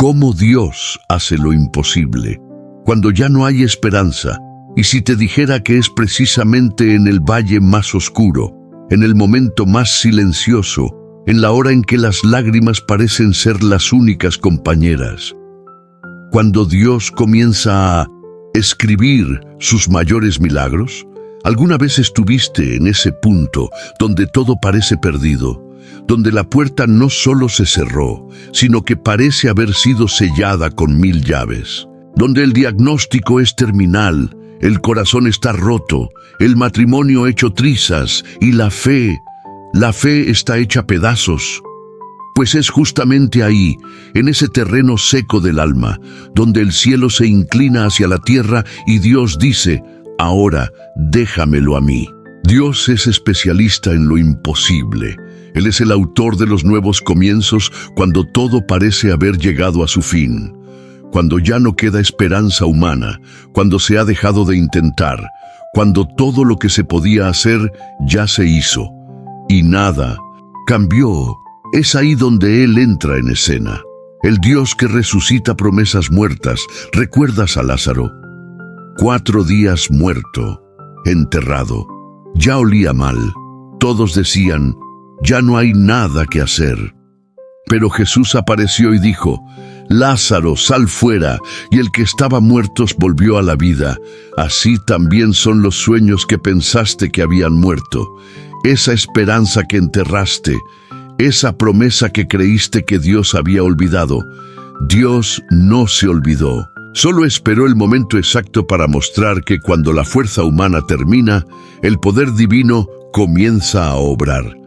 ¿Cómo Dios hace lo imposible cuando ya no hay esperanza? Y si te dijera que es precisamente en el valle más oscuro, en el momento más silencioso, en la hora en que las lágrimas parecen ser las únicas compañeras, cuando Dios comienza a escribir sus mayores milagros. ¿Alguna vez estuviste en ese punto donde todo parece perdido, donde la puerta no solo se cerró, sino que parece haber sido sellada con 1000 llaves, donde el diagnóstico es terminal, el corazón está roto, el matrimonio hecho trizas y la fe está hecha pedazos? Pues es justamente ahí, en ese terreno seco del alma, donde el cielo se inclina hacia la tierra y Dios dice: ahora déjamelo a mí. Dios es especialista en lo imposible. Él es el autor de los nuevos comienzos cuando todo parece haber llegado a su fin, cuando ya no queda esperanza humana, cuando se ha dejado de intentar, cuando todo lo que se podía hacer ya se hizo y nada cambió. Es ahí donde Él entra en escena. El Dios que resucita promesas muertas. ¿Recuerdas a Lázaro? 4 días muerto, enterrado. Ya olía mal. Todos decían: ya no hay nada que hacer. Pero Jesús apareció y dijo: Lázaro, sal fuera. Y el que estaba muerto volvió a la vida. Así también son los sueños que pensaste que habían muerto. Esa esperanza que enterraste, esa promesa que creíste que Dios había olvidado. Dios no se olvidó. Solo esperó el momento exacto para mostrar que cuando la fuerza humana termina, el poder divino comienza a obrar.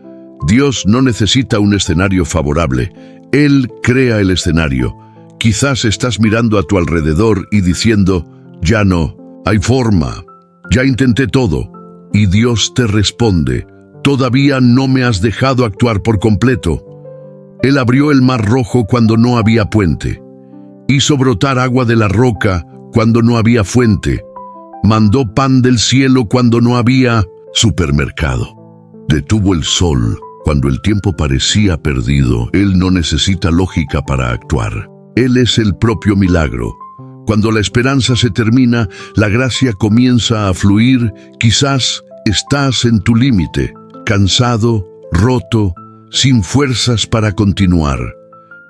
Dios no necesita un escenario favorable. Él crea el escenario. Quizás estás mirando a tu alrededor y diciendo: ya no hay forma, ya intenté todo. Y Dios te responde: todavía no me has dejado actuar por completo. Él abrió el mar rojo cuando no había puente. Hizo brotar agua de la roca cuando no había fuente. Mandó pan del cielo cuando no había supermercado. Detuvo el sol cuando el tiempo parecía perdido. Él no necesita lógica para actuar. Él es el propio milagro. Cuando la esperanza se termina, la gracia comienza a fluir. Quizás estás en tu límite, cansado, roto, sin fuerzas para continuar.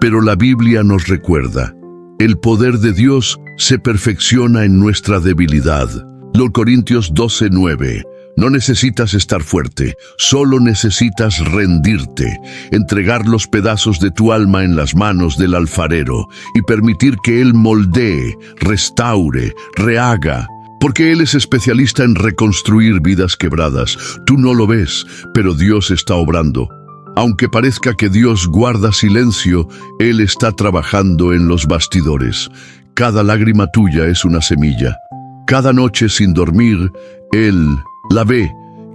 Pero la Biblia nos recuerda: el poder de Dios se perfecciona en nuestra debilidad. Los Corintios 12:9. No necesitas estar fuerte, solo necesitas rendirte, entregar los pedazos de tu alma en las manos del alfarero y permitir que Él moldee, restaure, rehaga. Porque Él es especialista en reconstruir vidas quebradas. Tú no lo ves, pero Dios está obrando. Aunque parezca que Dios guarda silencio, Él está trabajando en los bastidores. Cada lágrima tuya es una semilla. Cada noche sin dormir, Él la ve.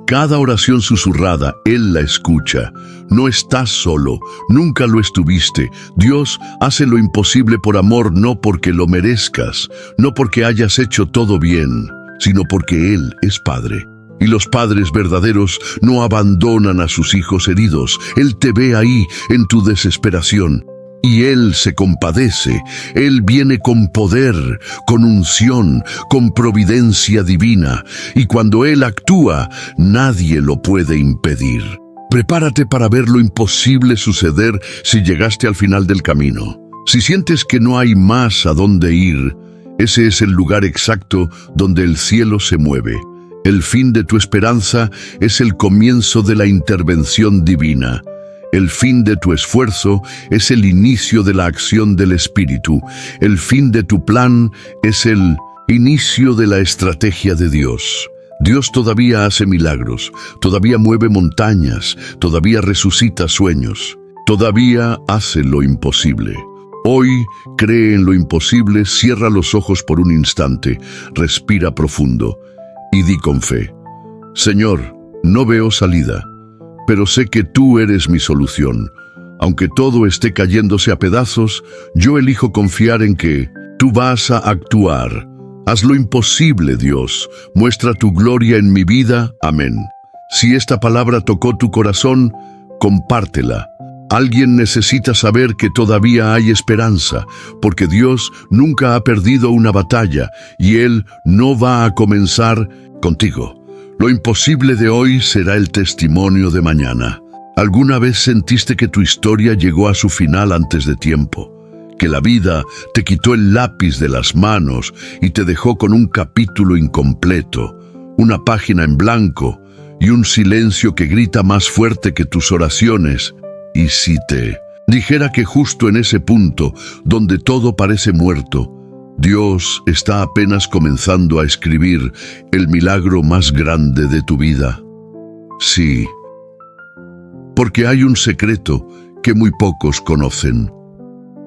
Cada oración susurrada, Él la escucha. No estás solo, nunca lo estuviste. Dios hace lo imposible por amor, no porque lo merezcas, no porque hayas hecho todo bien, sino porque Él es Padre. Y los padres verdaderos no abandonan a sus hijos heridos. Él te ve ahí en tu desesperación. Y Él se compadece. Él viene con poder, con unción, con providencia divina. Y cuando Él actúa, nadie lo puede impedir. Prepárate para ver lo imposible suceder si llegaste al final del camino. Si sientes que no hay más a dónde ir, ese es el lugar exacto donde el cielo se mueve. El fin de tu esperanza es el comienzo de la intervención divina. El fin de tu esfuerzo es el inicio de la acción del Espíritu. El fin de tu plan es el inicio de la estrategia de Dios. Dios todavía hace milagros, todavía mueve montañas, todavía resucita sueños, todavía hace lo imposible. Hoy cree en lo imposible, cierra los ojos por un instante, respira profundo y di con fe: Señor, no veo salida, pero sé que tú eres mi solución. Aunque todo esté cayéndose a pedazos, yo elijo confiar en que tú vas a actuar. Haz lo imposible, Dios. Muestra tu gloria en mi vida. Amén. Si esta palabra tocó tu corazón, compártela. Alguien necesita saber que todavía hay esperanza, porque Dios nunca ha perdido una batalla y Él no va a comenzar contigo. Lo imposible de hoy será el testimonio de mañana. ¿Alguna vez sentiste que tu historia llegó a su final antes de tiempo? Que la vida te quitó el lápiz de las manos y te dejó con un capítulo incompleto, una página en blanco y un silencio que grita más fuerte que tus oraciones. Y si te dijera que justo en ese punto, donde todo parece muerto, Dios está apenas comenzando a escribir el milagro más grande de tu vida. Sí, porque hay un secreto que muy pocos conocen.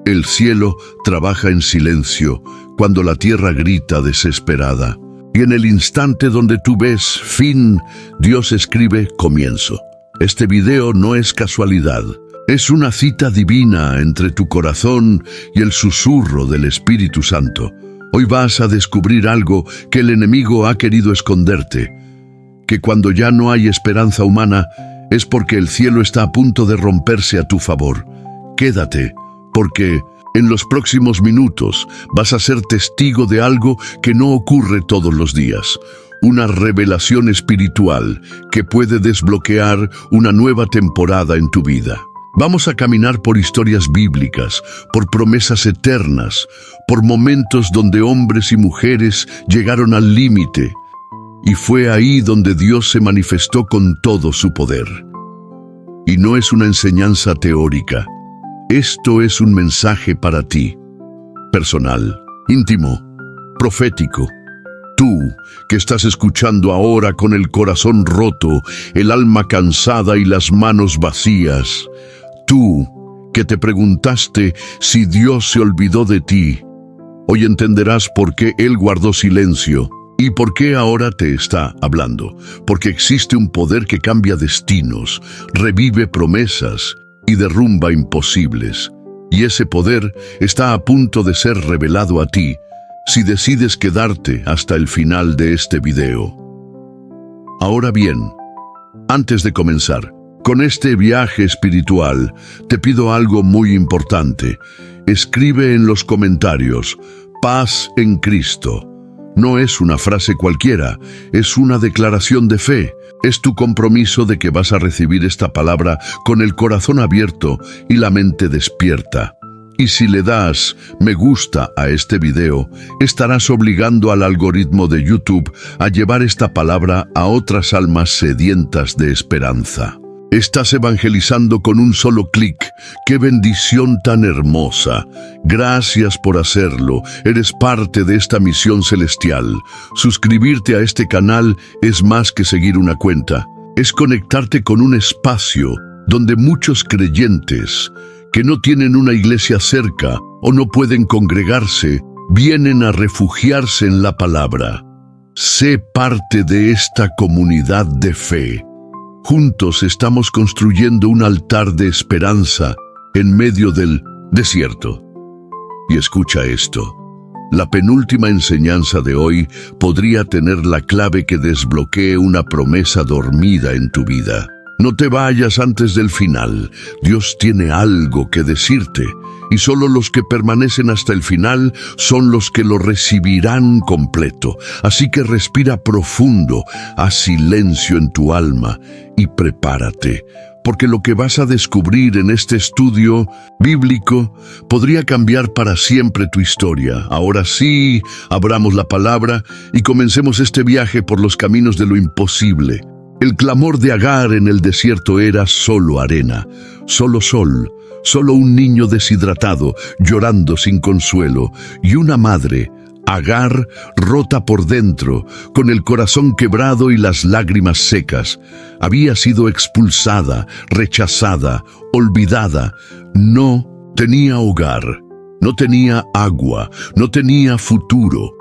El cielo trabaja en silencio cuando la tierra grita desesperada. Y en el instante donde tú ves fin, Dios escribe comienzo. Este video no es casualidad. Es una cita divina entre tu corazón y el susurro del Espíritu Santo. Hoy vas a descubrir algo que el enemigo ha querido esconderte. Que cuando ya no hay esperanza humana, es porque el cielo está a punto de romperse a tu favor. Quédate, porque en los próximos minutos vas a ser testigo de algo que no ocurre todos los días. Una revelación espiritual que puede desbloquear una nueva temporada en tu vida. Vamos a caminar por historias bíblicas, por promesas eternas, por momentos donde hombres y mujeres llegaron al límite. Y fue ahí donde Dios se manifestó con todo su poder. Y no es una enseñanza teórica. Esto es un mensaje para ti, personal, íntimo, profético. Tú, que estás escuchando ahora con el corazón roto, el alma cansada y las manos vacías. Tú, que te preguntaste si Dios se olvidó de ti. Hoy entenderás por qué Él guardó silencio y por qué ahora te está hablando. Porque existe un poder que cambia destinos, revive promesas y derrumba imposibles. Y ese poder está a punto de ser revelado a ti si decides quedarte hasta el final de este video. Ahora bien, antes de comenzar con este viaje espiritual, te pido algo muy importante. Escribe en los comentarios, paz en Cristo. No es una frase cualquiera, es una declaración de fe. Es tu compromiso de que vas a recibir esta palabra con el corazón abierto y la mente despierta. Y si le das me gusta a este video, estarás obligando al algoritmo de YouTube a llevar esta palabra a otras almas sedientas de esperanza. Estás evangelizando con un solo clic. ¡Qué bendición tan hermosa! Gracias por hacerlo. Eres parte de esta misión celestial. Suscribirte a este canal es más que seguir una cuenta. Es conectarte con un espacio donde muchos creyentes que no tienen una iglesia cerca o no pueden congregarse, vienen a refugiarse en la palabra. Sé parte de esta comunidad de fe. Juntos estamos construyendo un altar de esperanza en medio del desierto. Y escucha esto. La penúltima enseñanza de hoy podría tener la clave que desbloquee una promesa dormida en tu vida. No te vayas antes del final. Dios tiene algo que decirte. Y solo los que permanecen hasta el final son los que lo recibirán completo. Así que respira profundo, haz silencio en tu alma y prepárate, porque lo que vas a descubrir en este estudio bíblico podría cambiar para siempre tu historia. Ahora sí, abramos la palabra y comencemos este viaje por los caminos de lo imposible. El clamor de Agar en el desierto era solo arena, solo sol, solo un niño deshidratado, llorando sin consuelo, y una madre, Agar, rota por dentro, con el corazón quebrado y las lágrimas secas. Había sido expulsada, rechazada, olvidada. No tenía hogar, no tenía agua, no tenía futuro.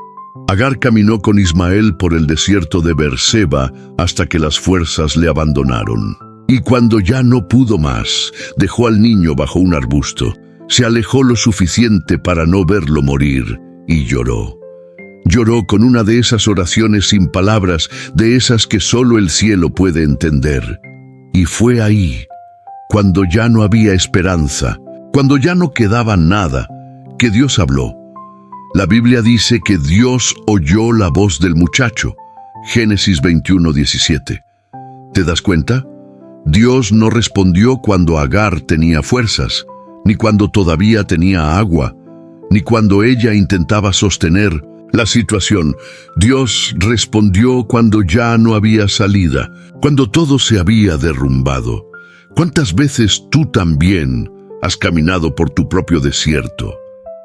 Agar caminó con Ismael por el desierto de Beerseba hasta que las fuerzas le abandonaron. Y cuando ya no pudo más, dejó al niño bajo un arbusto. Se alejó lo suficiente para no verlo morir y lloró. Lloró con una de esas oraciones sin palabras, de esas que solo el cielo puede entender. Y fue ahí, cuando ya no había esperanza, cuando ya no quedaba nada, que Dios habló. La Biblia dice que Dios oyó la voz del muchacho. Génesis 21:17. ¿Te das cuenta? Dios no respondió cuando Agar tenía fuerzas, ni cuando todavía tenía agua, ni cuando ella intentaba sostener la situación. Dios respondió cuando ya no había salida, cuando todo se había derrumbado. ¿Cuántas veces tú también has caminado por tu propio desierto?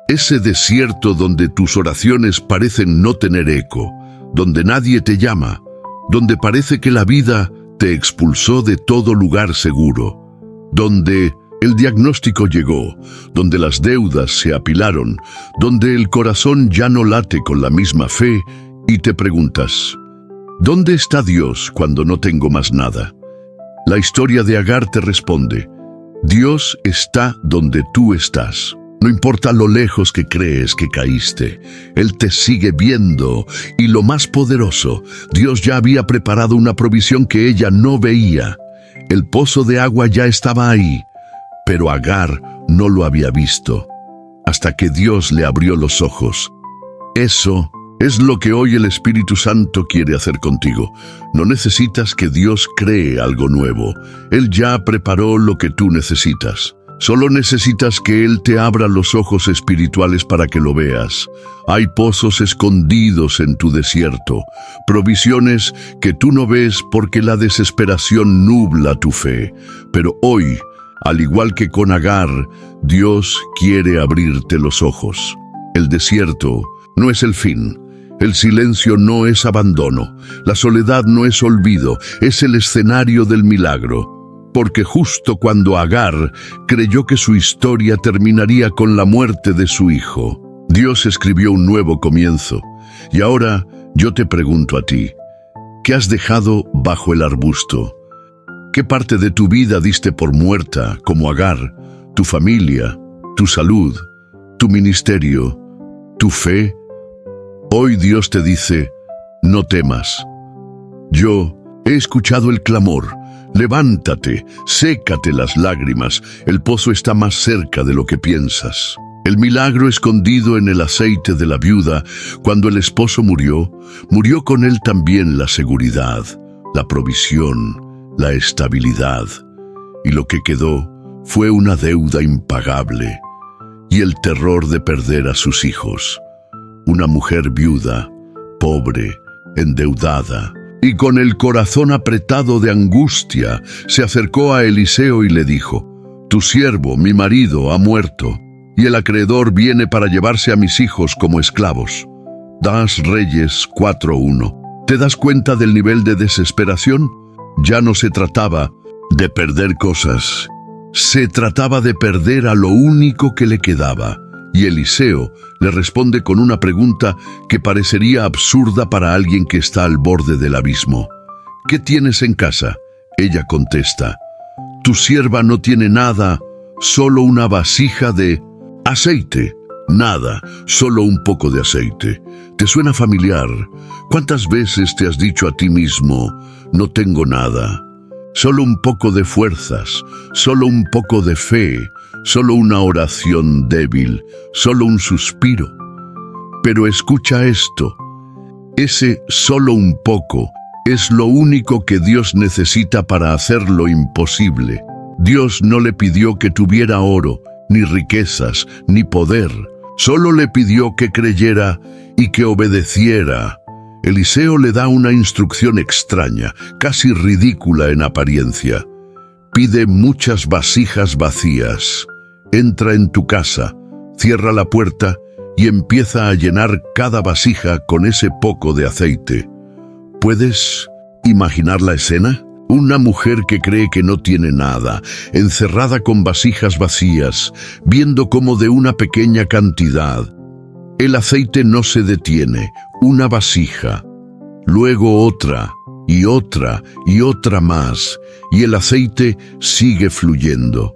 Ese desierto donde tus oraciones parecen no tener eco, donde nadie te llama, donde parece que la vida te expulsó de todo lugar seguro, donde el diagnóstico llegó, donde las deudas se apilaron, donde el corazón ya no late con la misma fe y te preguntas, ¿dónde está Dios cuando no tengo más nada? La historia de Agar te responde, Dios está donde tú estás. No importa lo lejos que crees que caíste, Él te sigue viendo y lo más poderoso, Dios ya había preparado una provisión que ella no veía. El pozo de agua ya estaba ahí, pero Agar no lo había visto, hasta que Dios le abrió los ojos. Eso es lo que hoy el Espíritu Santo quiere hacer contigo. No necesitas que Dios cree algo nuevo, Él ya preparó lo que tú necesitas. Solo necesitas que Él te abra los ojos espirituales para que lo veas. Hay pozos escondidos en tu desierto, provisiones que tú no ves porque la desesperación nubla tu fe. Pero hoy, al igual que con Agar, Dios quiere abrirte los ojos. El desierto no es el fin. El silencio no es abandono. La soledad no es olvido. Es el escenario del milagro. Porque justo cuando Agar creyó que su historia terminaría con la muerte de su hijo, Dios escribió un nuevo comienzo. Y ahora yo te pregunto a ti, ¿qué has dejado bajo el arbusto? ¿Qué parte de tu vida diste por muerta, como Agar? ¿Tu familia, tu salud, tu ministerio, tu fe? Hoy Dios te dice, no temas. Yo he escuchado el clamor. Levántate, sécate las lágrimas, el pozo está más cerca de lo que piensas. El milagro escondido en el aceite de la viuda, cuando el esposo murió, murió con él también la seguridad, la provisión, la estabilidad. Y lo que quedó fue una deuda impagable y el terror de perder a sus hijos. Una mujer viuda, pobre, endeudada, y con el corazón apretado de angustia, se acercó a Eliseo y le dijo, «Tu siervo, mi marido, ha muerto, y el acreedor viene para llevarse a mis hijos como esclavos». Das Reyes 4:1. ¿Te das cuenta del nivel de desesperación? Ya no se trataba de perder cosas, se trataba de perder a lo único que le quedaba. Y Eliseo le responde con una pregunta que parecería absurda para alguien que está al borde del abismo. ¿Qué tienes en casa? Ella contesta, tu sierva no tiene nada, solo una vasija de aceite. Nada, solo un poco de aceite. ¿Te suena familiar? ¿Cuántas veces te has dicho a ti mismo, no tengo nada? Solo un poco de fuerzas, solo un poco de fe, solo una oración débil, solo un suspiro. Pero escucha esto, ese solo un poco es lo único que Dios necesita para hacer lo imposible. Dios no le pidió que tuviera oro, ni riquezas, ni poder. Solo le pidió que creyera y que obedeciera. Eliseo le da una instrucción extraña, casi ridícula en apariencia. Pide muchas vasijas vacías. Entra en tu casa, cierra la puerta y empieza a llenar cada vasija con ese poco de aceite. ¿Puedes imaginar la escena? Una mujer que cree que no tiene nada, encerrada con vasijas vacías, viendo cómo de una pequeña cantidad el aceite no se detiene, una vasija, luego otra, y otra, y otra más, y el aceite sigue fluyendo.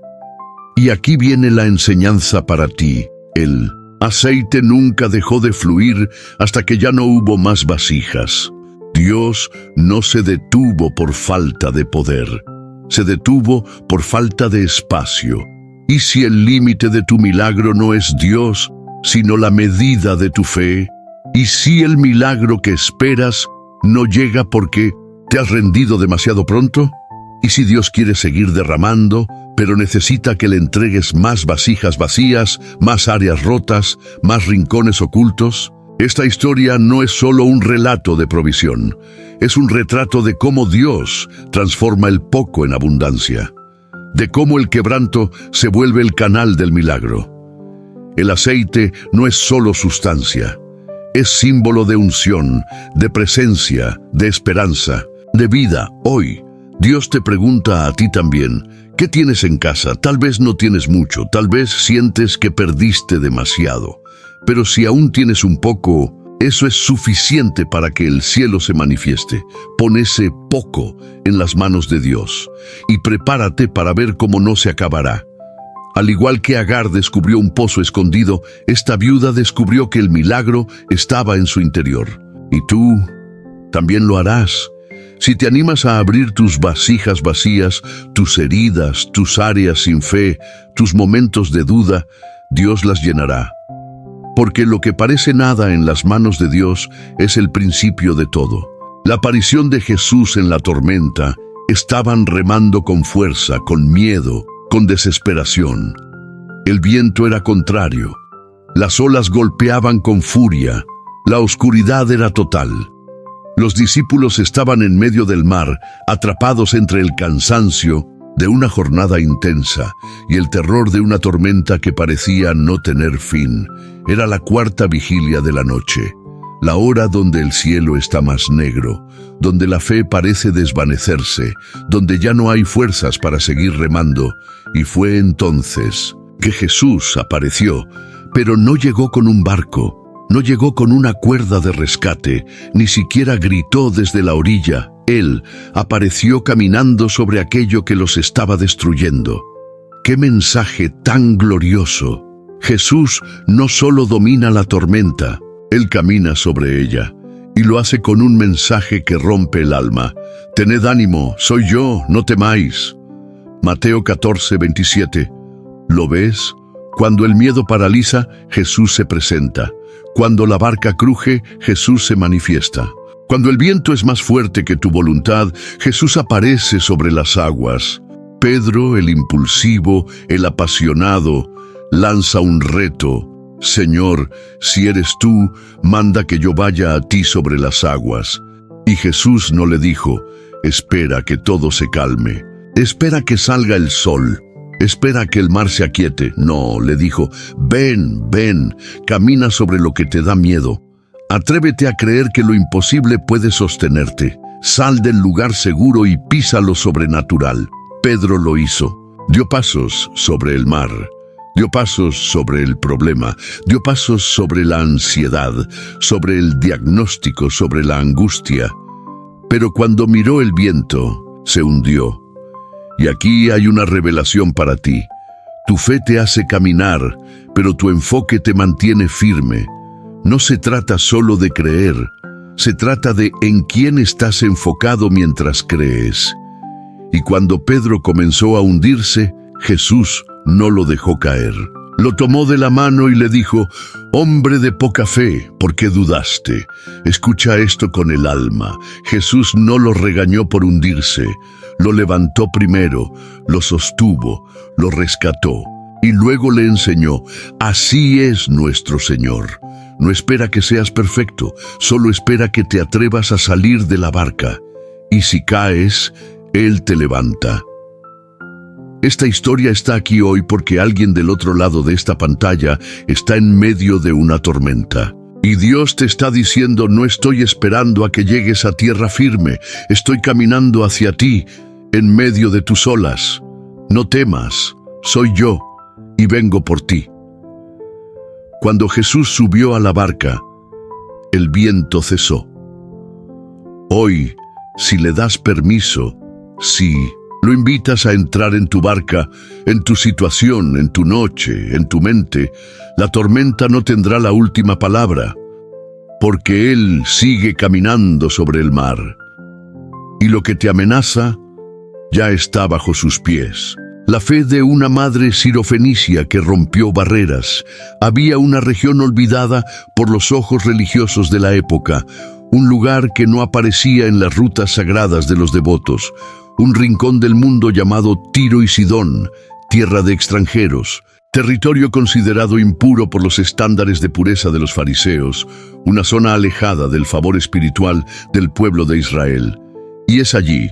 Y aquí viene la enseñanza para ti. El aceite nunca dejó de fluir hasta que ya no hubo más vasijas. Dios no se detuvo por falta de poder. Se detuvo por falta de espacio. ¿Y si el límite de tu milagro no es Dios, sino la medida de tu fe? ¿Y si el milagro que esperas no llega porque te has rendido demasiado pronto? ¿Y si Dios quiere seguir derramando, pero necesita que le entregues más vasijas vacías, más áreas rotas, más rincones ocultos? Esta historia no es solo un relato de provisión, es un retrato de cómo Dios transforma el poco en abundancia, de cómo el quebranto se vuelve el canal del milagro. El aceite no es solo sustancia, es símbolo de unción, de presencia, de esperanza, de vida. Hoy, Dios te pregunta a ti también, ¿qué tienes en casa? Tal vez no tienes mucho, tal vez sientes que perdiste demasiado. Pero si aún tienes un poco, eso es suficiente para que el cielo se manifieste. Pon ese poco en las manos de Dios y prepárate para ver cómo no se acabará. Al igual que Agar descubrió un pozo escondido, esta viuda descubrió que el milagro estaba en su interior. Y tú también lo harás. Si te animas a abrir tus vasijas vacías, tus heridas, tus áreas sin fe, tus momentos de duda, Dios las llenará. Porque lo que parece nada en las manos de Dios es el principio de todo. La aparición de Jesús en la tormenta, estaban remando con fuerza, con miedo, con desesperación. El viento era contrario. Las olas golpeaban con furia. La oscuridad era total. Los discípulos estaban en medio del mar, atrapados entre el cansancio de una jornada intensa y el terror de una tormenta que parecía no tener fin. Era la cuarta vigilia de la noche, la hora donde el cielo está más negro, donde la fe parece desvanecerse, donde ya no hay fuerzas para seguir remando. Y fue entonces que Jesús apareció, pero no llegó con un barco, no llegó con una cuerda de rescate, ni siquiera gritó desde la orilla. Él apareció caminando sobre aquello que los estaba destruyendo. ¡Qué mensaje tan glorioso! Jesús no solo domina la tormenta, Él camina sobre ella, y lo hace con un mensaje que rompe el alma. Tened ánimo, soy yo, no temáis. Mateo 14:27. ¿Lo ves? Cuando el miedo paraliza, Jesús se presenta. Cuando la barca cruje, Jesús se manifiesta. Cuando el viento es más fuerte que tu voluntad, Jesús aparece sobre las aguas. Pedro, el impulsivo, el apasionado, lanza un reto. Señor, si eres tú, manda que yo vaya a ti sobre las aguas. Y Jesús no le dijo, espera que todo se calme, espera que salga el sol, espera que el mar se aquiete. No, le dijo, ven, ven, camina sobre lo que te da miedo. Atrévete a creer que lo imposible puede sostenerte. Sal del lugar seguro y pisa lo sobrenatural. Pedro lo hizo. Dio pasos sobre el mar. Dio pasos sobre el problema. Dio pasos sobre la ansiedad, sobre el diagnóstico, sobre la angustia. Pero cuando miró el viento, se hundió. Y aquí hay una revelación para ti. Tu fe te hace caminar, pero tu enfoque te mantiene firme. No se trata solo de creer, se trata de en quién estás enfocado mientras crees. Y cuando Pedro comenzó a hundirse, Jesús no lo dejó caer. Lo tomó de la mano y le dijo, hombre de poca fe, ¿por qué dudaste? Escucha esto con el alma. Jesús no lo regañó por hundirse, lo levantó primero, lo sostuvo, lo rescató y luego le enseñó, así es nuestro Señor. No espera que seas perfecto, solo espera que te atrevas a salir de la barca. Y si caes, Él te levanta. Esta historia está aquí hoy porque alguien del otro lado de esta pantalla está en medio de una tormenta. Y Dios te está diciendo, no estoy esperando a que llegues a tierra firme, estoy caminando hacia ti en medio de tus olas. No temas, soy yo y vengo por ti. Cuando Jesús subió a la barca, el viento cesó. Hoy, si le das permiso, si lo invitas a entrar en tu barca, en tu situación, en tu noche, en tu mente, la tormenta no tendrá la última palabra, porque Él sigue caminando sobre el mar. Y lo que te amenaza ya está bajo sus pies. La fe de una madre sirofenicia que rompió barreras. Había una región olvidada por los ojos religiosos de la época, un lugar que no aparecía en las rutas sagradas de los devotos, un rincón del mundo llamado Tiro y Sidón, tierra de extranjeros, territorio considerado impuro por los estándares de pureza de los fariseos, una zona alejada del favor espiritual del pueblo de Israel. Y es allí,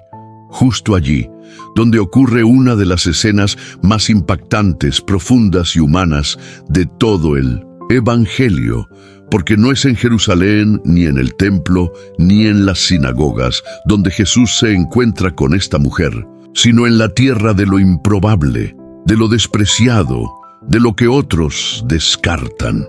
justo allí, donde ocurre una de las escenas más impactantes, profundas y humanas de todo el Evangelio, porque no es en Jerusalén, ni en el templo, ni en las sinagogas, donde Jesús se encuentra con esta mujer, sino en la tierra de lo improbable, de lo despreciado, de lo que otros descartan.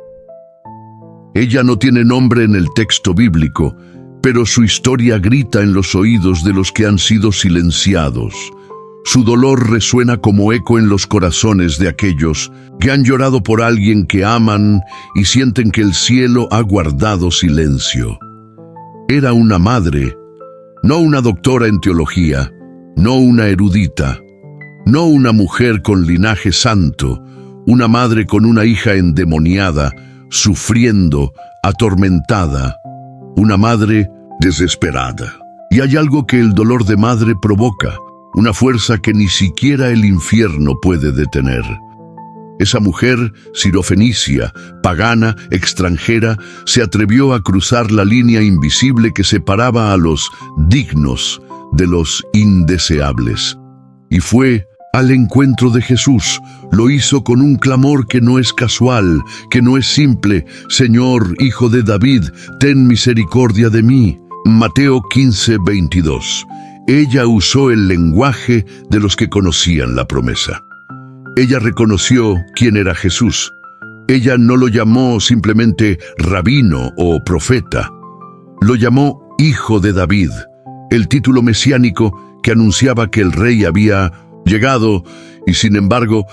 Ella no tiene nombre en el texto bíblico, pero su historia grita en los oídos de los que han sido silenciados. Su dolor resuena como eco en los corazones de aquellos que han llorado por alguien que aman y sienten que el cielo ha guardado silencio. Era una madre, no una doctora en teología, no una erudita, no una mujer con linaje santo, una madre con una hija endemoniada, sufriendo, atormentada, una madre desesperada. Y hay algo que el dolor de madre provoca, una fuerza que ni siquiera el infierno puede detener. Esa mujer, sirofenicia, pagana, extranjera, se atrevió a cruzar la línea invisible que separaba a los dignos de los indeseables. Y fue al encuentro de Jesús. Lo hizo con un clamor que no es casual, que no es simple: Señor, Hijo de David, ten misericordia de mí. Mateo 15:22. Ella usó el lenguaje de los que conocían la promesa. Ella reconoció quién era Jesús. Ella no lo llamó simplemente rabino o profeta. Lo llamó Hijo de David, el título mesiánico que anunciaba que el rey había llegado, y sin embargo,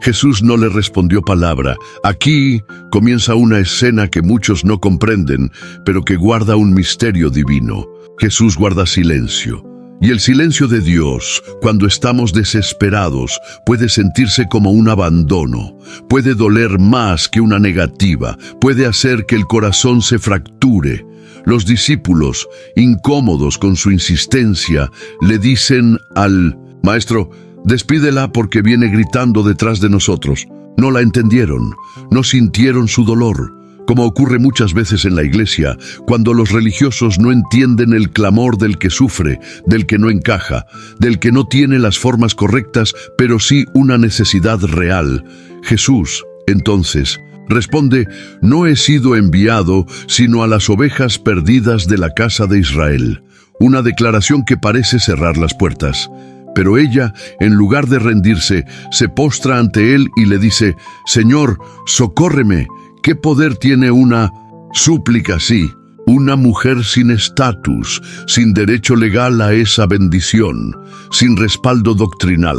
Jesús no le respondió palabra. Aquí comienza una escena que muchos no comprenden, pero que guarda un misterio divino. Jesús guarda silencio. Y el silencio de Dios, cuando estamos desesperados, puede sentirse como un abandono, puede doler más que una negativa, puede hacer que el corazón se fracture. Los discípulos, incómodos con su insistencia, le dicen al maestro: despídela porque viene gritando detrás de nosotros. No la entendieron, no sintieron su dolor. Como ocurre muchas veces en la iglesia, cuando los religiosos no entienden el clamor del que sufre, del que no encaja, del que no tiene las formas correctas, pero sí una necesidad real. Jesús, entonces, responde: no he sido enviado sino a las ovejas perdidas de la casa de Israel. Una declaración que parece cerrar las puertas. Pero ella, en lugar de rendirse, se postra ante él y le dice: Señor, socórreme. ¿Qué poder tiene una súplica así? Una mujer sin estatus, sin derecho legal a esa bendición, sin respaldo doctrinal,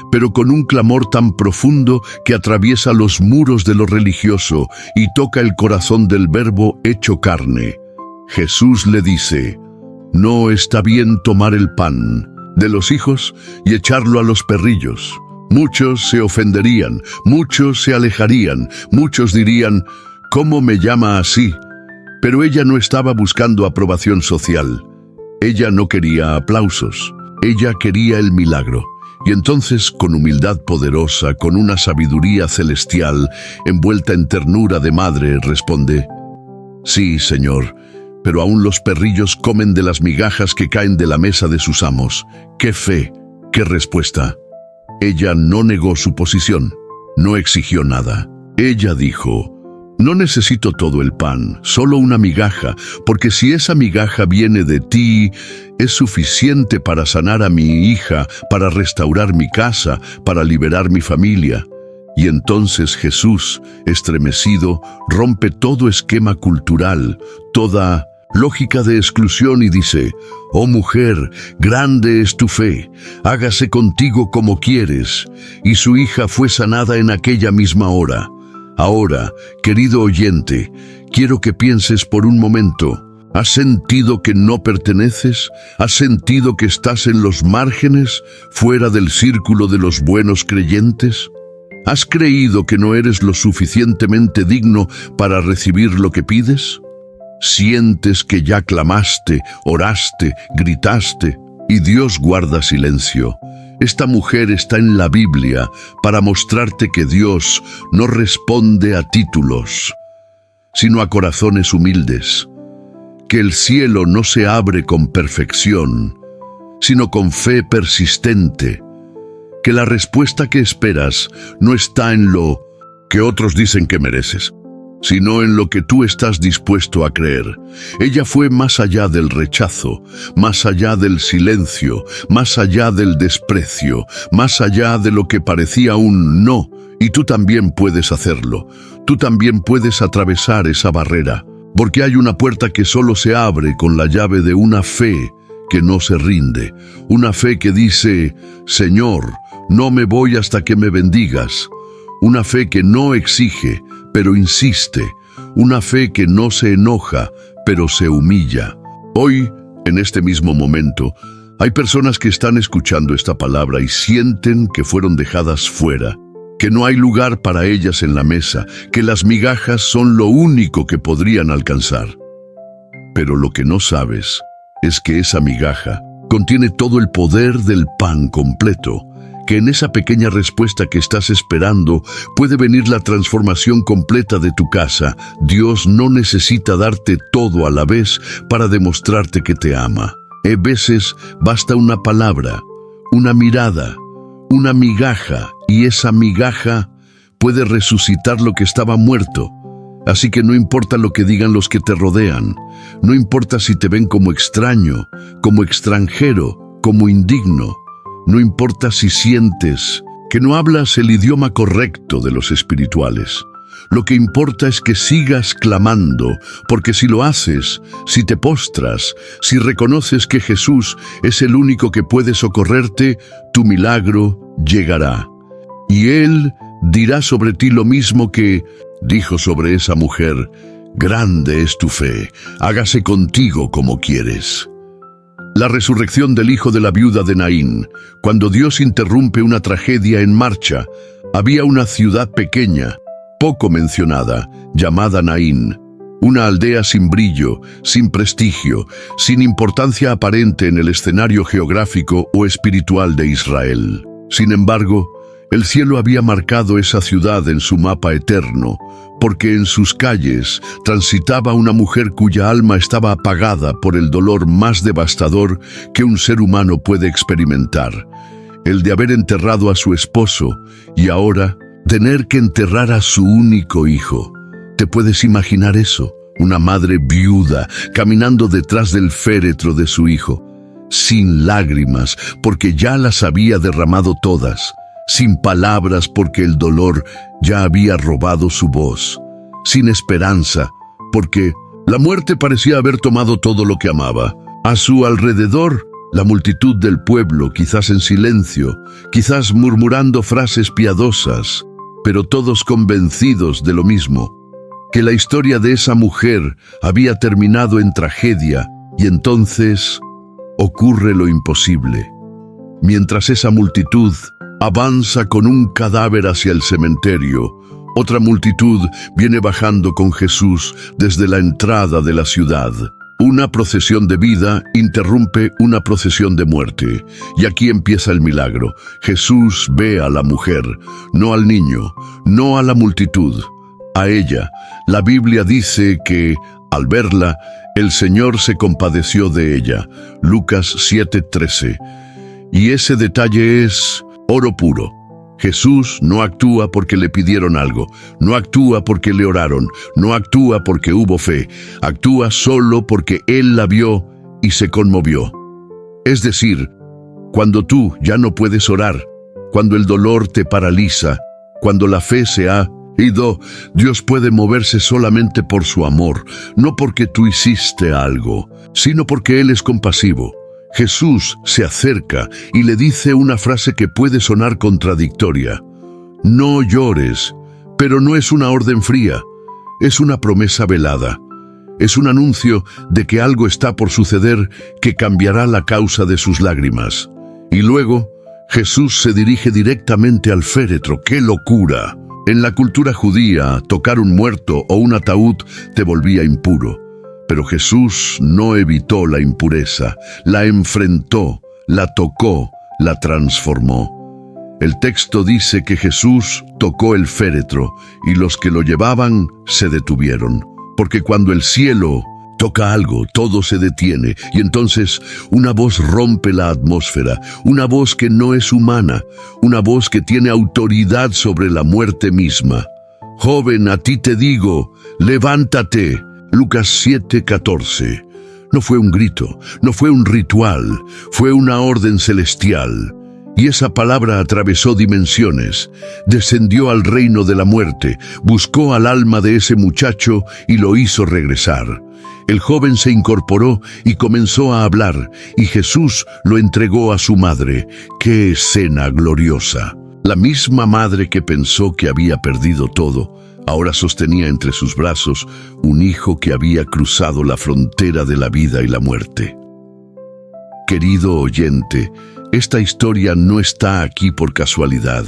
pero con un clamor tan profundo que atraviesa los muros de lo religioso y toca el corazón del Verbo hecho carne. Jesús le dice: no está bien tomar el pan de los hijos y echarlo a los perrillos. Muchos se ofenderían, muchos se alejarían, muchos dirían: ¿cómo me llama así? Pero ella no estaba buscando aprobación social. Ella no quería aplausos. Ella quería el milagro. Y entonces, con humildad poderosa, con una sabiduría celestial, envuelta en ternura de madre, responde: sí, Señor, pero aún los perrillos comen de las migajas que caen de la mesa de sus amos. ¡Qué fe! ¡Qué respuesta! Ella no negó su posición, no exigió nada. Ella dijo: no necesito todo el pan, solo una migaja, porque si esa migaja viene de ti, es suficiente para sanar a mi hija, para restaurar mi casa, para liberar mi familia. Y entonces Jesús, estremecido, rompe todo esquema cultural, toda lógica de exclusión y dice: oh mujer, grande es tu fe, hágase contigo como quieres. Y su hija fue sanada en aquella misma hora. Ahora, querido oyente, quiero que pienses por un momento. ¿Has sentido que no perteneces? ¿Has sentido que estás en los márgenes, fuera del círculo de los buenos creyentes? ¿Has creído que no eres lo suficientemente digno para recibir lo que pides? ¿Sientes que ya clamaste, oraste, gritaste y Dios guarda silencio? Esta mujer está en la Biblia para mostrarte que Dios no responde a títulos, sino a corazones humildes. Que el cielo no se abre con perfección, sino con fe persistente. Que la respuesta que esperas no está en lo que otros dicen que mereces, sino en lo que tú estás dispuesto a creer. Ella fue más allá del rechazo, más allá del silencio, más allá del desprecio, más allá de lo que parecía un no, y tú también puedes hacerlo. Tú también puedes atravesar esa barrera, porque hay una puerta que solo se abre con la llave de una fe que no se rinde, una fe que dice: Señor, no me voy hasta que me bendigas. Una fe que no exige, pero insiste. Una fe que no se enoja, pero se humilla. Hoy, en este mismo momento, hay personas que están escuchando esta palabra y sienten que fueron dejadas fuera, que no hay lugar para ellas en la mesa, que las migajas son lo único que podrían alcanzar. Pero lo que no sabes es que esa migaja contiene todo el poder del pan completo, que en esa pequeña respuesta que estás esperando puede venir la transformación completa de tu casa. Dios no necesita darte todo a la vez para demostrarte que te ama. A veces basta una palabra, una mirada, una migaja, y esa migaja puede resucitar lo que estaba muerto. Así que no importa lo que digan los que te rodean, no importa si te ven como extraño, como extranjero, como indigno, no importa si sientes que no hablas el idioma correcto de los espirituales. Lo que importa es que sigas clamando, porque si lo haces, si te postras, si reconoces que Jesús es el único que puede socorrerte, tu milagro llegará. Y Él dirá sobre ti lo mismo que dijo sobre esa mujer: grande es tu fe, hágase contigo como quieres. La resurrección del hijo de la viuda de Naín. Cuando Dios interrumpe una tragedia en marcha, había una ciudad pequeña, poco mencionada, llamada Naín, una aldea sin brillo, sin prestigio, sin importancia aparente en el escenario geográfico o espiritual de Israel. Sin embargo, el cielo había marcado esa ciudad en su mapa eterno, porque en sus calles transitaba una mujer cuya alma estaba apagada por el dolor más devastador que un ser humano puede experimentar, el de haber enterrado a su esposo y ahora tener que enterrar a su único hijo. ¿Te puedes imaginar eso? Una madre viuda caminando detrás del féretro de su hijo, sin lágrimas porque ya las había derramado todas, sin palabras porque el dolor ya había robado su voz, sin esperanza porque la muerte parecía haber tomado todo lo que amaba. A su alrededor, la multitud del pueblo, quizás en silencio, quizás murmurando frases piadosas, pero todos convencidos de lo mismo, que la historia de esa mujer había terminado en tragedia, y entonces ocurre lo imposible. Mientras esa multitud avanza con un cadáver hacia el cementerio, otra multitud viene bajando con Jesús desde la entrada de la ciudad. Una procesión de vida interrumpe una procesión de muerte. Y aquí empieza el milagro. Jesús ve a la mujer, no al niño, no a la multitud, a ella. La Biblia dice que, al verla, el Señor se compadeció de ella. Lucas 7:13. Y ese detalle es oro puro. Jesús no actúa porque le pidieron algo, no actúa porque le oraron, no actúa porque hubo fe, actúa solo porque Él la vio y se conmovió. Es decir, cuando tú ya no puedes orar, cuando el dolor te paraliza, cuando la fe se ha ido, Dios puede moverse solamente por su amor, no porque tú hiciste algo, sino porque Él es compasivo. Jesús se acerca y le dice una frase que puede sonar contradictoria. No llores, pero no es una orden fría, es una promesa velada. Es un anuncio de que algo está por suceder que cambiará la causa de sus lágrimas. Y luego, Jesús se dirige directamente al féretro. ¡Qué locura! En la cultura judía, tocar un muerto o un ataúd te volvía impuro. Pero Jesús no evitó la impureza, la enfrentó, la tocó, la transformó. El texto dice que Jesús tocó el féretro y los que lo llevaban se detuvieron. Porque cuando el cielo toca algo, todo se detiene y entonces una voz rompe la atmósfera, una voz que no es humana, una voz que tiene autoridad sobre la muerte misma. Joven, a ti te digo, levántate. Lucas 7:14. No fue un grito, no fue un ritual, fue una orden celestial. Y esa palabra atravesó dimensiones, descendió al reino de la muerte, buscó al alma de ese muchacho y lo hizo regresar. El joven se incorporó y comenzó a hablar, y Jesús lo entregó a su madre. ¡Qué escena gloriosa! La misma madre que pensó que había perdido todo, ahora sostenía entre sus brazos un hijo que había cruzado la frontera de la vida y la muerte. Querido oyente, esta historia no está aquí por casualidad.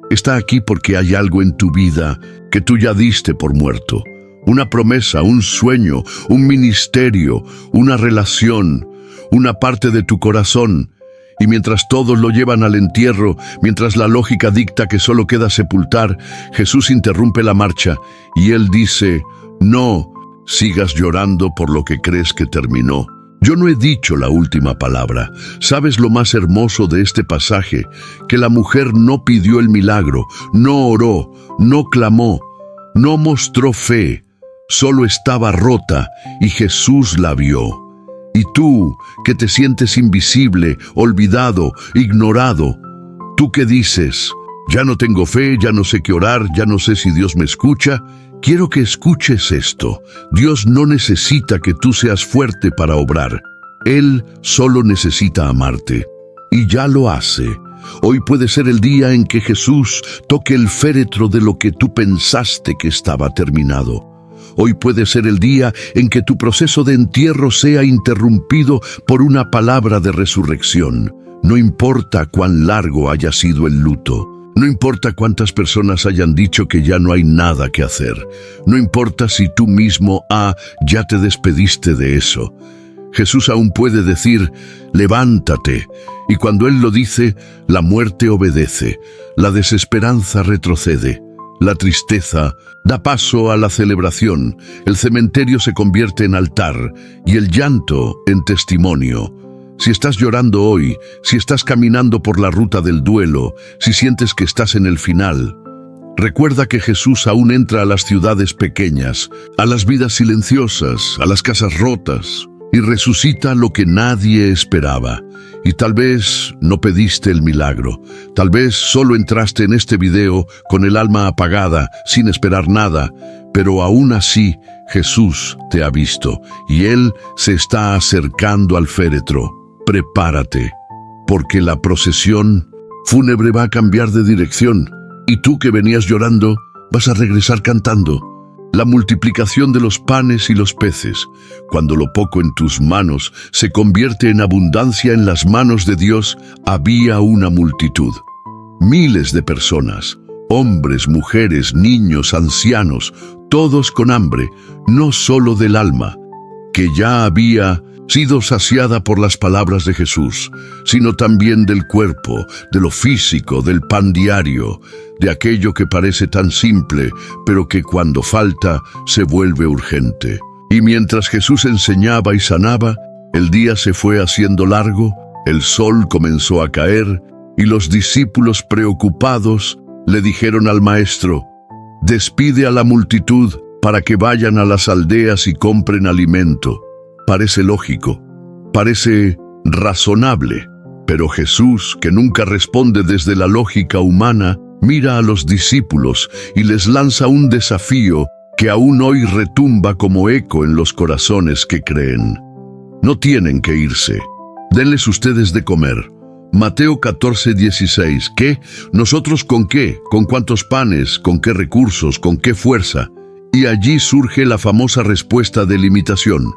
Está aquí porque hay algo en tu vida que tú ya diste por muerto. Una promesa, un sueño, un ministerio, una relación, una parte de tu corazón. Y mientras todos lo llevan al entierro, mientras la lógica dicta que solo queda sepultar, Jesús interrumpe la marcha y Él dice, no sigas llorando por lo que crees que terminó. Yo no he dicho la última palabra. ¿Sabes lo más hermoso de este pasaje? Que la mujer no pidió el milagro, no oró, no clamó, no mostró fe, solo estaba rota y Jesús la vio. Y tú, que te sientes invisible, olvidado, ignorado, tú que dices, ya no tengo fe, ya no sé qué orar, ya no sé si Dios me escucha, quiero que escuches esto. Dios no necesita que tú seas fuerte para obrar. Él solo necesita amarte. Y ya lo hace. Hoy puede ser el día en que Jesús toque el féretro de lo que tú pensaste que estaba terminado. Hoy puede ser el día en que tu proceso de entierro sea interrumpido por una palabra de resurrección. No importa cuán largo haya sido el luto. No importa cuántas personas hayan dicho que ya no hay nada que hacer. No importa si tú mismo ya te despediste de eso. Jesús aún puede decir, levántate. Y cuando Él lo dice, la muerte obedece. La desesperanza retrocede. La tristeza da paso a la celebración. El cementerio se convierte en altar y el llanto en testimonio. Si estás llorando hoy, si estás caminando por la ruta del duelo, si sientes que estás en el final, recuerda que Jesús aún entra a las ciudades pequeñas, a las vidas silenciosas, a las casas rotas, y resucita lo que nadie esperaba. Y tal vez no pediste el milagro, tal vez solo entraste en este video con el alma apagada, sin esperar nada, pero aún así Jesús te ha visto y Él se está acercando al féretro. Prepárate, porque la procesión fúnebre va a cambiar de dirección y tú que venías llorando vas a regresar cantando. La multiplicación de los panes y los peces, cuando lo poco en tus manos se convierte en abundancia en las manos de Dios, había una multitud. Miles de personas, hombres, mujeres, niños, ancianos, todos con hambre, no solo del alma, que ya había sido saciada por las palabras de Jesús, sino también del cuerpo, de lo físico, del pan diario, de aquello que parece tan simple, pero que cuando falta se vuelve urgente. Y mientras Jesús enseñaba y sanaba, el día se fue haciendo largo, el sol comenzó a caer, y los discípulos preocupados le dijeron al Maestro, «Despide a la multitud para que vayan a las aldeas y compren alimento». Parece lógico, parece razonable, pero Jesús, que nunca responde desde la lógica humana, mira a los discípulos y les lanza un desafío que aún hoy retumba como eco en los corazones que creen. No tienen que irse. Denles ustedes de comer. Mateo 14:16. ¿Qué? ¿Nosotros con qué? ¿Con cuántos panes? ¿Con qué recursos? ¿Con qué fuerza? Y allí surge la famosa respuesta de limitación.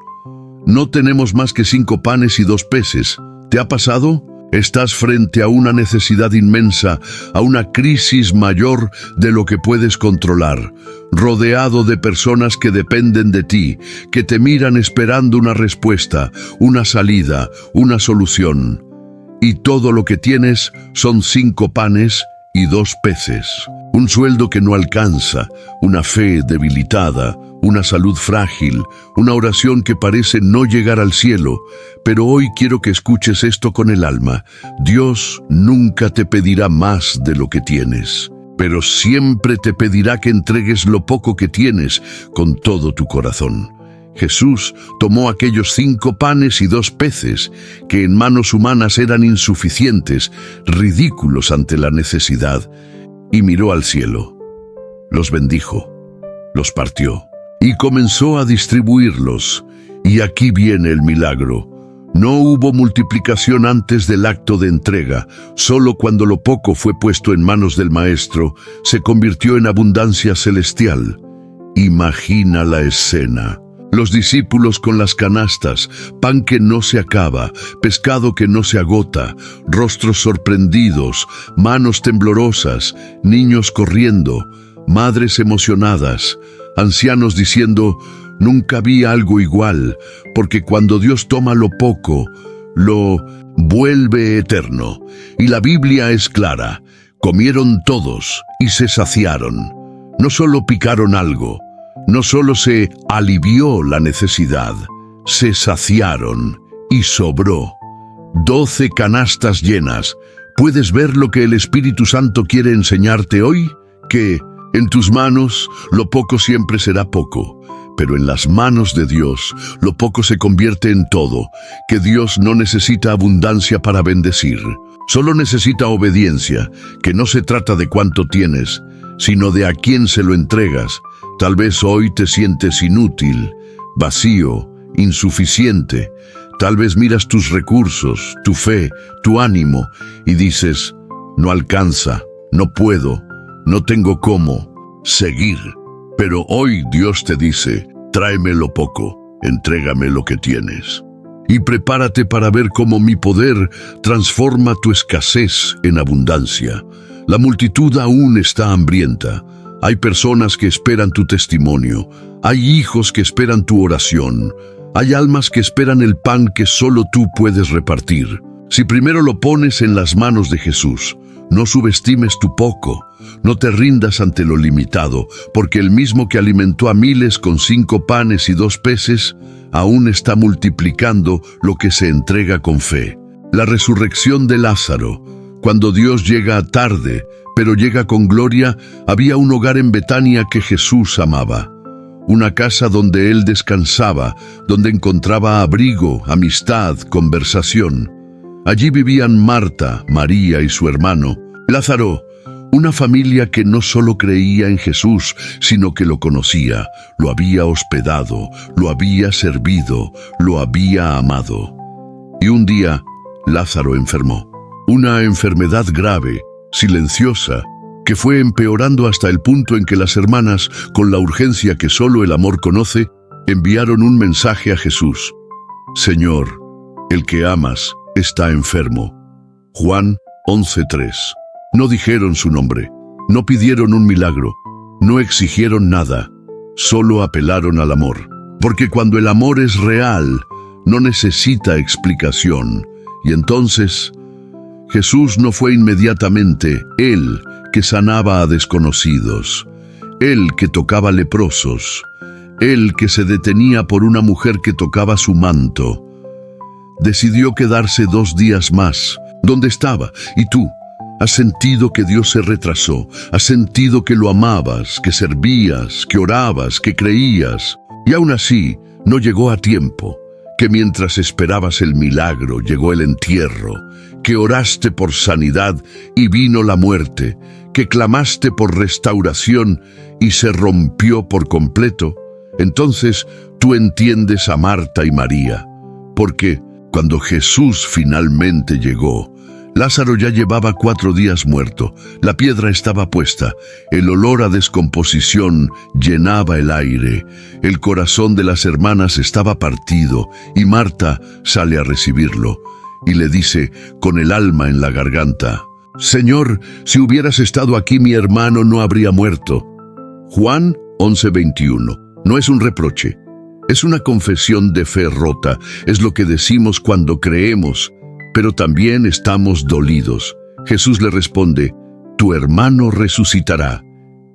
No tenemos más que 5 panes y 2 peces. ¿Te ha pasado? Estás frente a una necesidad inmensa, a una crisis mayor de lo que puedes controlar, rodeado de personas que dependen de ti, que te miran esperando una respuesta, una salida, una solución. Y todo lo que tienes son 5 panes y 2 peces. Un sueldo que no alcanza, una fe debilitada, una salud frágil, una oración que parece no llegar al cielo. Pero hoy quiero que escuches esto con el alma. Dios nunca te pedirá más de lo que tienes, pero siempre te pedirá que entregues lo poco que tienes con todo tu corazón. Jesús tomó aquellos 5 panes y 2 peces, que en manos humanas eran insuficientes, ridículos ante la necesidad, y miró al cielo. Los bendijo, los partió y comenzó a distribuirlos. Y aquí viene el milagro. No hubo multiplicación antes del acto de entrega. Solo cuando lo poco fue puesto en manos del Maestro, se convirtió en abundancia celestial. Imagina la escena. Los discípulos con las canastas, pan que no se acaba, pescado que no se agota, rostros sorprendidos, manos temblorosas, niños corriendo, madres emocionadas, ancianos diciendo: nunca vi algo igual, porque cuando Dios toma lo poco, lo vuelve eterno. Y la Biblia es clara: comieron todos y se saciaron. No solo picaron algo, no solo se alivió la necesidad, se saciaron y sobró. 12 canastas llenas. ¿Puedes ver lo que el Espíritu Santo quiere enseñarte hoy? Que en tus manos lo poco siempre será poco, pero en las manos de Dios lo poco se convierte en todo, que Dios no necesita abundancia para bendecir, solo necesita obediencia, que no se trata de cuánto tienes, sino de a quién se lo entregas. Tal vez hoy te sientes inútil, vacío, insuficiente. Tal vez miras tus recursos, tu fe, tu ánimo y dices: no alcanza, no puedo, no tengo cómo seguir. Pero hoy Dios te dice: tráeme lo poco, entrégame lo que tienes. Y prepárate para ver cómo mi poder transforma tu escasez en abundancia. La multitud aún está hambrienta. Hay personas que esperan tu testimonio. Hay hijos que esperan tu oración. Hay almas que esperan el pan que solo tú puedes repartir. Si primero lo pones en las manos de Jesús, no subestimes tu poco. No te rindas ante lo limitado, porque el mismo que alimentó a miles con 5 panes y 2 peces, aún está multiplicando lo que se entrega con fe. La resurrección de Lázaro. Cuando Dios llega tarde, pero llega con gloria, había un hogar en Betania que Jesús amaba. Una casa donde Él descansaba, donde encontraba abrigo, amistad, conversación. Allí vivían Marta, María y su hermano. Lázaro, una familia que no solo creía en Jesús, sino que lo conocía, lo había hospedado, lo había servido, lo había amado. Y un día, Lázaro enfermó. Una enfermedad grave, silenciosa, que fue empeorando hasta el punto en que las hermanas, con la urgencia que solo el amor conoce, enviaron un mensaje a Jesús: Señor, el que amas está enfermo. Juan 11:3. No dijeron su nombre, no pidieron un milagro, no exigieron nada, solo apelaron al amor. Porque cuando el amor es real, no necesita explicación. Y entonces, Jesús no fue inmediatamente Él que sanaba a desconocidos, Él que tocaba leprosos, Él que se detenía por una mujer que tocaba su manto. Decidió quedarse 2 días más, donde estaba. Y tú, has sentido que Dios se retrasó, has sentido que lo amabas, que servías, que orabas, que creías, y aún así no llegó a tiempo. Que mientras esperabas el milagro llegó el entierro, que oraste por sanidad y vino la muerte, que clamaste por restauración y se rompió por completo. Entonces tú entiendes a Marta y María, porque cuando Jesús finalmente llegó, Lázaro ya llevaba 4 días muerto. La piedra estaba puesta. El olor a descomposición llenaba el aire. El corazón de las hermanas estaba partido y Marta sale a recibirlo y le dice con el alma en la garganta: «Señor, si hubieras estado aquí, mi hermano no habría muerto». Juan 11:21. No es un reproche, es una confesión de fe rota. Es lo que decimos cuando creemos, pero también estamos dolidos. Jesús le responde: «Tu hermano resucitará».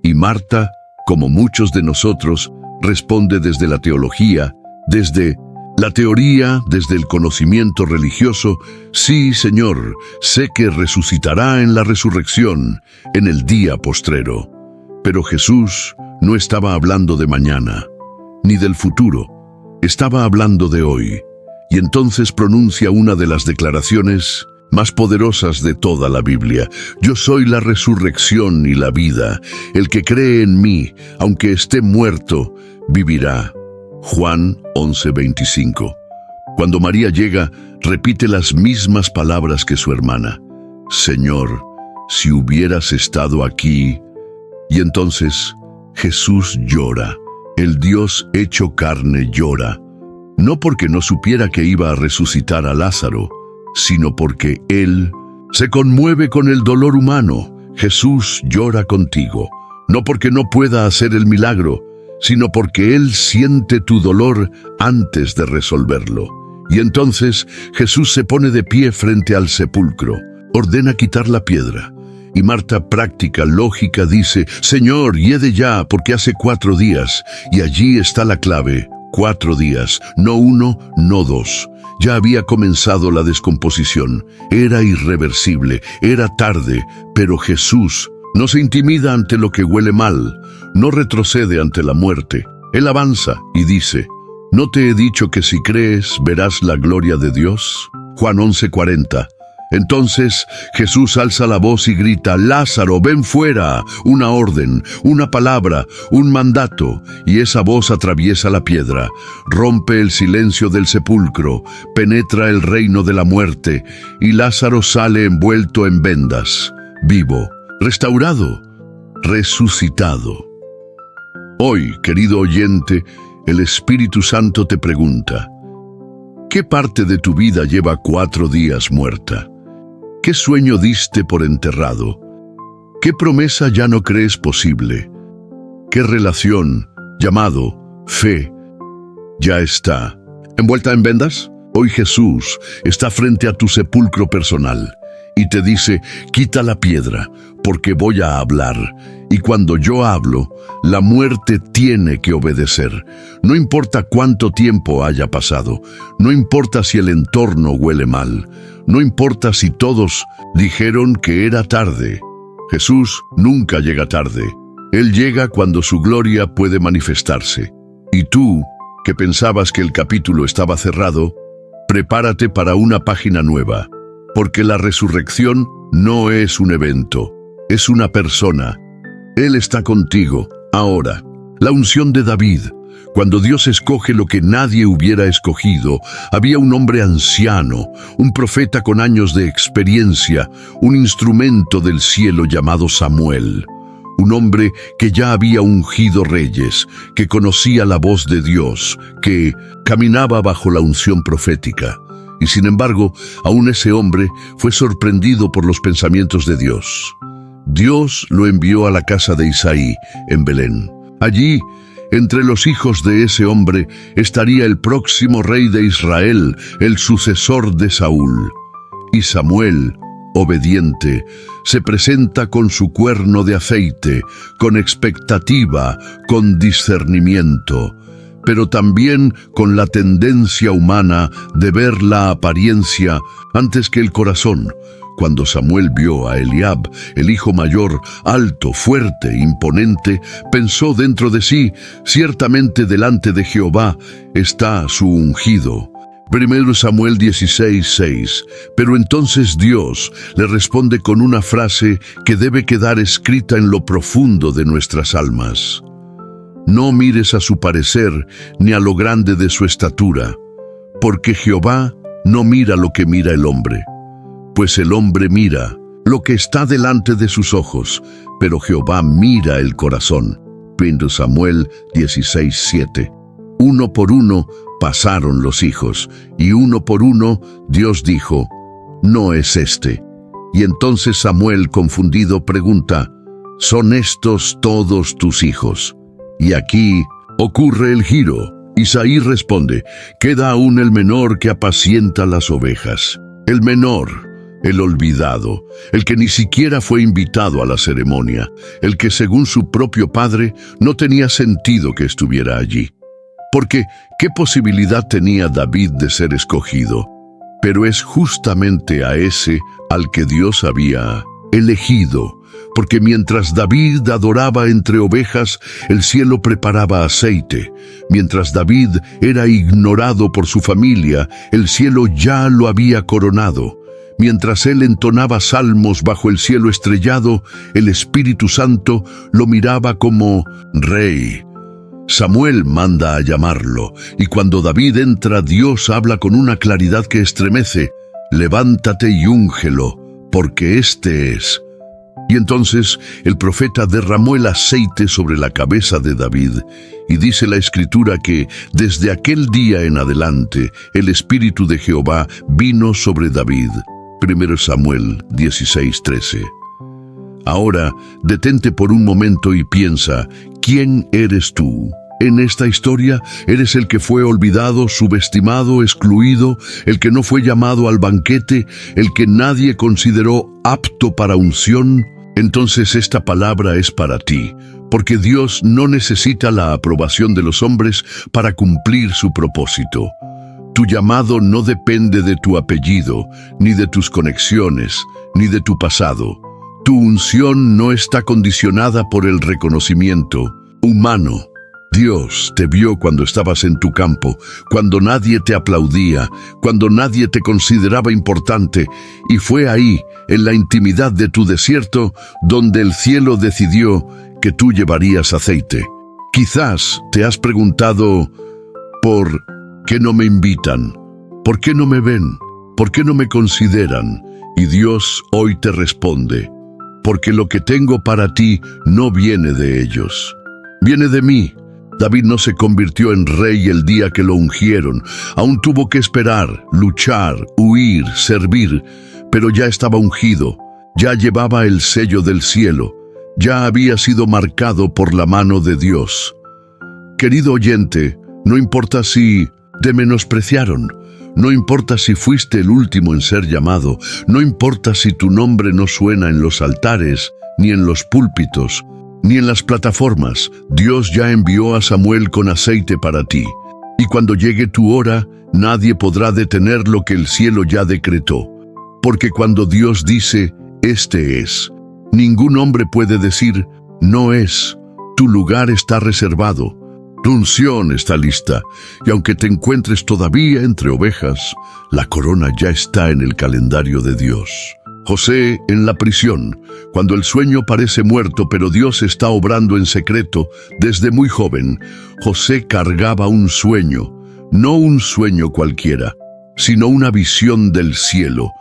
Y Marta, como muchos de nosotros, responde desde la teología, desde la teoría, desde el conocimiento religioso: «Sí, Señor, sé que resucitará en la resurrección, en el día postrero». Pero Jesús no estaba hablando de mañana, ni del futuro. Estaba hablando de hoy. Y entonces pronuncia una de las declaraciones más poderosas de toda la Biblia: «Yo soy la resurrección y la vida. El que cree en mí, aunque esté muerto, vivirá». Juan 11:25. Cuando María llega, repite las mismas palabras que su hermana: «Señor, si hubieras estado aquí». Y entonces Jesús llora. El Dios hecho carne llora. No porque no supiera que iba a resucitar a Lázaro, sino porque Él se conmueve con el dolor humano. Jesús llora contigo, no porque no pueda hacer el milagro, sino porque Él siente tu dolor antes de resolverlo. Y entonces Jesús se pone de pie frente al sepulcro, ordena quitar la piedra. Y Marta, práctica, lógica, dice: «Señor, hiede ya, porque hace 4 días». Y allí está la clave: 4 días, no 1, no 2. Ya había comenzado la descomposición. Era irreversible, era tarde, pero Jesús no se intimida ante lo que huele mal, no retrocede ante la muerte. Él avanza y dice: «¿No te he dicho que si crees verás la gloria de Dios?» Juan 11:40. Entonces Jesús alza la voz y grita: «Lázaro, ven fuera». Una orden, una palabra, un mandato, y esa voz atraviesa la piedra, rompe el silencio del sepulcro, penetra el reino de la muerte, y Lázaro sale envuelto en vendas, vivo, restaurado, resucitado. Hoy, querido oyente, el Espíritu Santo te pregunta: ¿qué parte de tu vida lleva 4 días muerta? ¿Qué sueño diste por enterrado? ¿Qué promesa ya no crees posible? ¿Qué relación, llamado fe, ya está envuelta en vendas? Hoy Jesús está frente a tu sepulcro personal y te dice: «Quita la piedra, porque voy a hablar». Y cuando yo hablo, la muerte tiene que obedecer. No importa cuánto tiempo haya pasado, no importa si el entorno huele mal, no importa si todos dijeron que era tarde. Jesús nunca llega tarde. Él llega cuando su gloria puede manifestarse. Y tú, que pensabas que el capítulo estaba cerrado, prepárate para una página nueva, porque la resurrección no es un evento, es una persona. Él está contigo, ahora. La unción de David. Cuando Dios escoge lo que nadie hubiera escogido, había un hombre anciano, un profeta con años de experiencia, un instrumento del cielo llamado Samuel. Un hombre que ya había ungido reyes, que conocía la voz de Dios, que caminaba bajo la unción profética. Y sin embargo, aún ese hombre fue sorprendido por los pensamientos de Dios. Dios lo envió a la casa de Isaí, en Belén. Allí, entre los hijos de ese hombre, estaría el próximo rey de Israel, el sucesor de Saúl. Y Samuel, obediente, se presenta con su cuerno de aceite, con expectativa, con discernimiento, pero también con la tendencia humana de ver la apariencia antes que el corazón. Cuando Samuel vio a Eliab, el hijo mayor, alto, fuerte, imponente, pensó dentro de sí: ciertamente delante de Jehová está su ungido. 1 Samuel 16:6. Pero entonces Dios le responde con una frase que debe quedar escrita en lo profundo de nuestras almas: «No mires a su parecer ni a lo grande de su estatura, porque Jehová no mira lo que mira el hombre». Pues el hombre mira lo que está delante de sus ojos, pero Jehová mira el corazón. 1 Samuel 16:7. Uno por uno pasaron los hijos, y uno por uno Dios dijo, no es este. Y entonces Samuel, confundido, pregunta, ¿son estos todos tus hijos? Y aquí ocurre el giro. Isaí responde, queda aún el menor que apacienta las ovejas. El menor, el olvidado, el que ni siquiera fue invitado a la ceremonia, el que según su propio padre no tenía sentido que estuviera allí. Porque, ¿qué posibilidad tenía David de ser escogido? Pero es justamente a ese al que Dios había elegido, porque mientras David adoraba entre ovejas, el cielo preparaba aceite. Mientras David era ignorado por su familia, el cielo ya lo había coronado. Mientras él entonaba salmos bajo el cielo estrellado, el Espíritu Santo lo miraba como rey. Samuel manda a llamarlo, y cuando David entra, Dios habla con una claridad que estremece, levántate y úngelo, porque este es. Y entonces el profeta derramó el aceite sobre la cabeza de David, y dice la Escritura que desde aquel día en adelante el Espíritu de Jehová vino sobre David. 1 Samuel 16:13. Ahora, detente por un momento y piensa, ¿quién eres tú? En esta historia, ¿eres el que fue olvidado, subestimado, excluido, el que no fue llamado al banquete, el que nadie consideró apto para unción? Entonces esta palabra es para ti, porque Dios no necesita la aprobación de los hombres para cumplir su propósito. Tu llamado no depende de tu apellido, ni de tus conexiones, ni de tu pasado. Tu unción no está condicionada por el reconocimiento humano. Dios te vio cuando estabas en tu campo, cuando nadie te aplaudía, cuando nadie te consideraba importante, y fue ahí, en la intimidad de tu desierto, donde el cielo decidió que tú llevarías aceite. Quizás te has preguntado, ¿por qué no me invitan? ¿Por qué no me ven? ¿Por qué no me consideran? Y Dios hoy te responde, porque lo que tengo para ti no viene de ellos, viene de mí. David no se convirtió en rey el día que lo ungieron. Aún tuvo que esperar, luchar, huir, servir, pero ya estaba ungido, ya llevaba el sello del cielo, ya había sido marcado por la mano de Dios. Querido oyente, no importa si te menospreciaron, no importa si fuiste el último en ser llamado, no importa si tu nombre no suena en los altares, ni en los púlpitos, ni en las plataformas, Dios ya envió a Samuel con aceite para ti. Y cuando llegue tu hora, nadie podrá detener lo que el cielo ya decretó. Porque cuando Dios dice, este es, ningún hombre puede decir, no es. Tu lugar está reservado. Tu unción está lista, y aunque te encuentres todavía entre ovejas, la corona ya está en el calendario de Dios. José en la prisión, cuando el sueño parece muerto, pero Dios está obrando en secreto, desde muy joven, José cargaba un sueño, no un sueño cualquiera, sino una visión del cielo,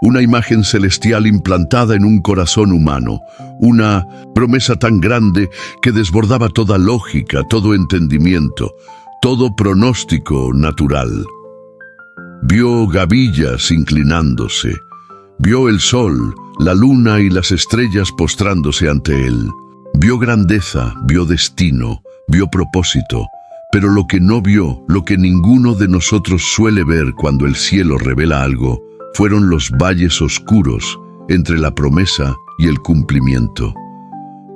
una imagen celestial implantada en un corazón humano, una promesa tan grande que desbordaba toda lógica, todo entendimiento, todo pronóstico natural. Vio gavillas inclinándose, vio el sol, la luna y las estrellas postrándose ante él. Vio grandeza, vio destino, vio propósito, pero lo que no vio, lo que ninguno de nosotros suele ver cuando el cielo revela algo, fueron los valles oscuros entre la promesa y el cumplimiento.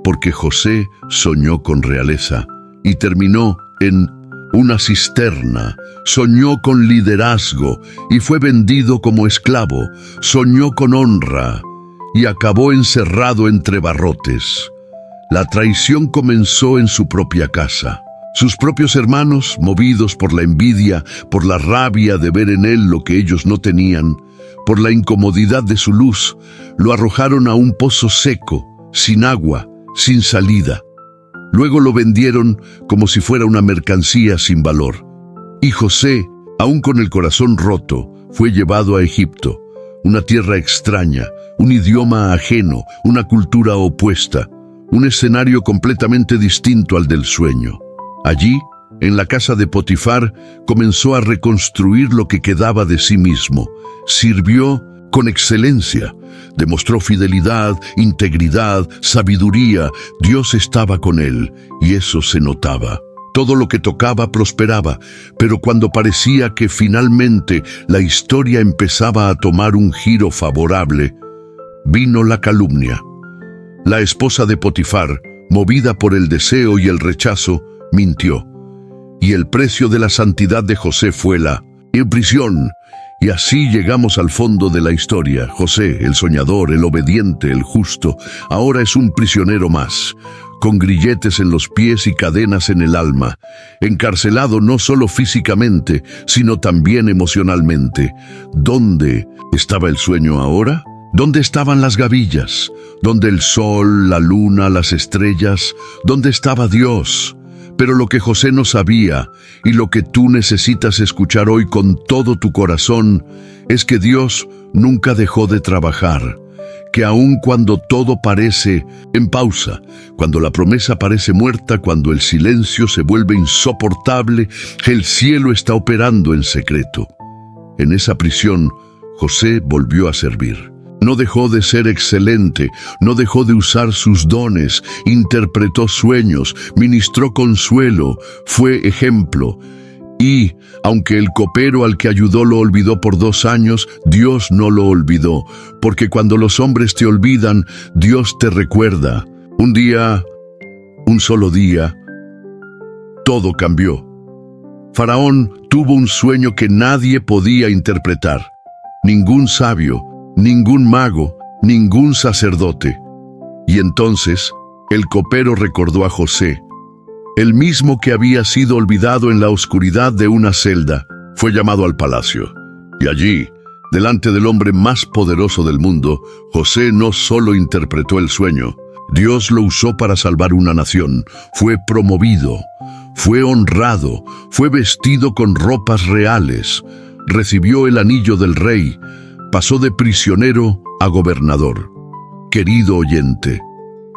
Porque José soñó con realeza y terminó en una cisterna, soñó con liderazgo y fue vendido como esclavo, soñó con honra y acabó encerrado entre barrotes. La traición comenzó en su propia casa. Sus propios hermanos, movidos por la envidia, por la rabia de ver en él lo que ellos no tenían, por la incomodidad de su luz, lo arrojaron a un pozo seco, sin agua, sin salida. Luego lo vendieron como si fuera una mercancía sin valor. Y José, aún con el corazón roto, fue llevado a Egipto, una tierra extraña, un idioma ajeno, una cultura opuesta, un escenario completamente distinto al del sueño. Allí, en la casa de Potifar, comenzó a reconstruir lo que quedaba de sí mismo. Sirvió con excelencia, demostró fidelidad, integridad, sabiduría. Dios estaba con él, y eso se notaba. Todo lo que tocaba prosperaba, pero cuando parecía que finalmente la historia empezaba a tomar un giro favorable, vino la calumnia. La esposa de Potifar, movida por el deseo y el rechazo, mintió. Y el precio de la santidad de José fue la prisión. Y así llegamos al fondo de la historia. José, el soñador, el obediente, el justo, ahora es un prisionero más, con grilletes en los pies y cadenas en el alma, encarcelado no solo físicamente, sino también emocionalmente. ¿Dónde estaba el sueño ahora? ¿Dónde estaban las gavillas? ¿Dónde el sol, la luna, las estrellas? ¿Dónde estaba Dios? Pero lo que José no sabía, y lo que tú necesitas escuchar hoy con todo tu corazón, es que Dios nunca dejó de trabajar, que aun cuando todo parece en pausa, cuando la promesa parece muerta, cuando el silencio se vuelve insoportable, el cielo está operando en secreto. En esa prisión, José volvió a servir. No dejó de ser excelente, no dejó de usar sus dones, interpretó sueños, ministró consuelo, fue ejemplo. Y, aunque el copero al que ayudó lo olvidó por 2 años, Dios no lo olvidó, porque cuando los hombres te olvidan, Dios te recuerda. Un día, un solo día, todo cambió. Faraón tuvo un sueño que nadie podía interpretar. Ningún sabio, ningún mago, ningún sacerdote. Y entonces, el copero recordó a José, el mismo que había sido olvidado en la oscuridad de una celda. Fue llamado al palacio. Y allí, delante del hombre más poderoso del mundo, José no solo interpretó el sueño, Dios lo usó para salvar una nación. Fue promovido, fue honrado, fue vestido con ropas reales, recibió el anillo del rey, pasó de prisionero a gobernador. Querido oyente,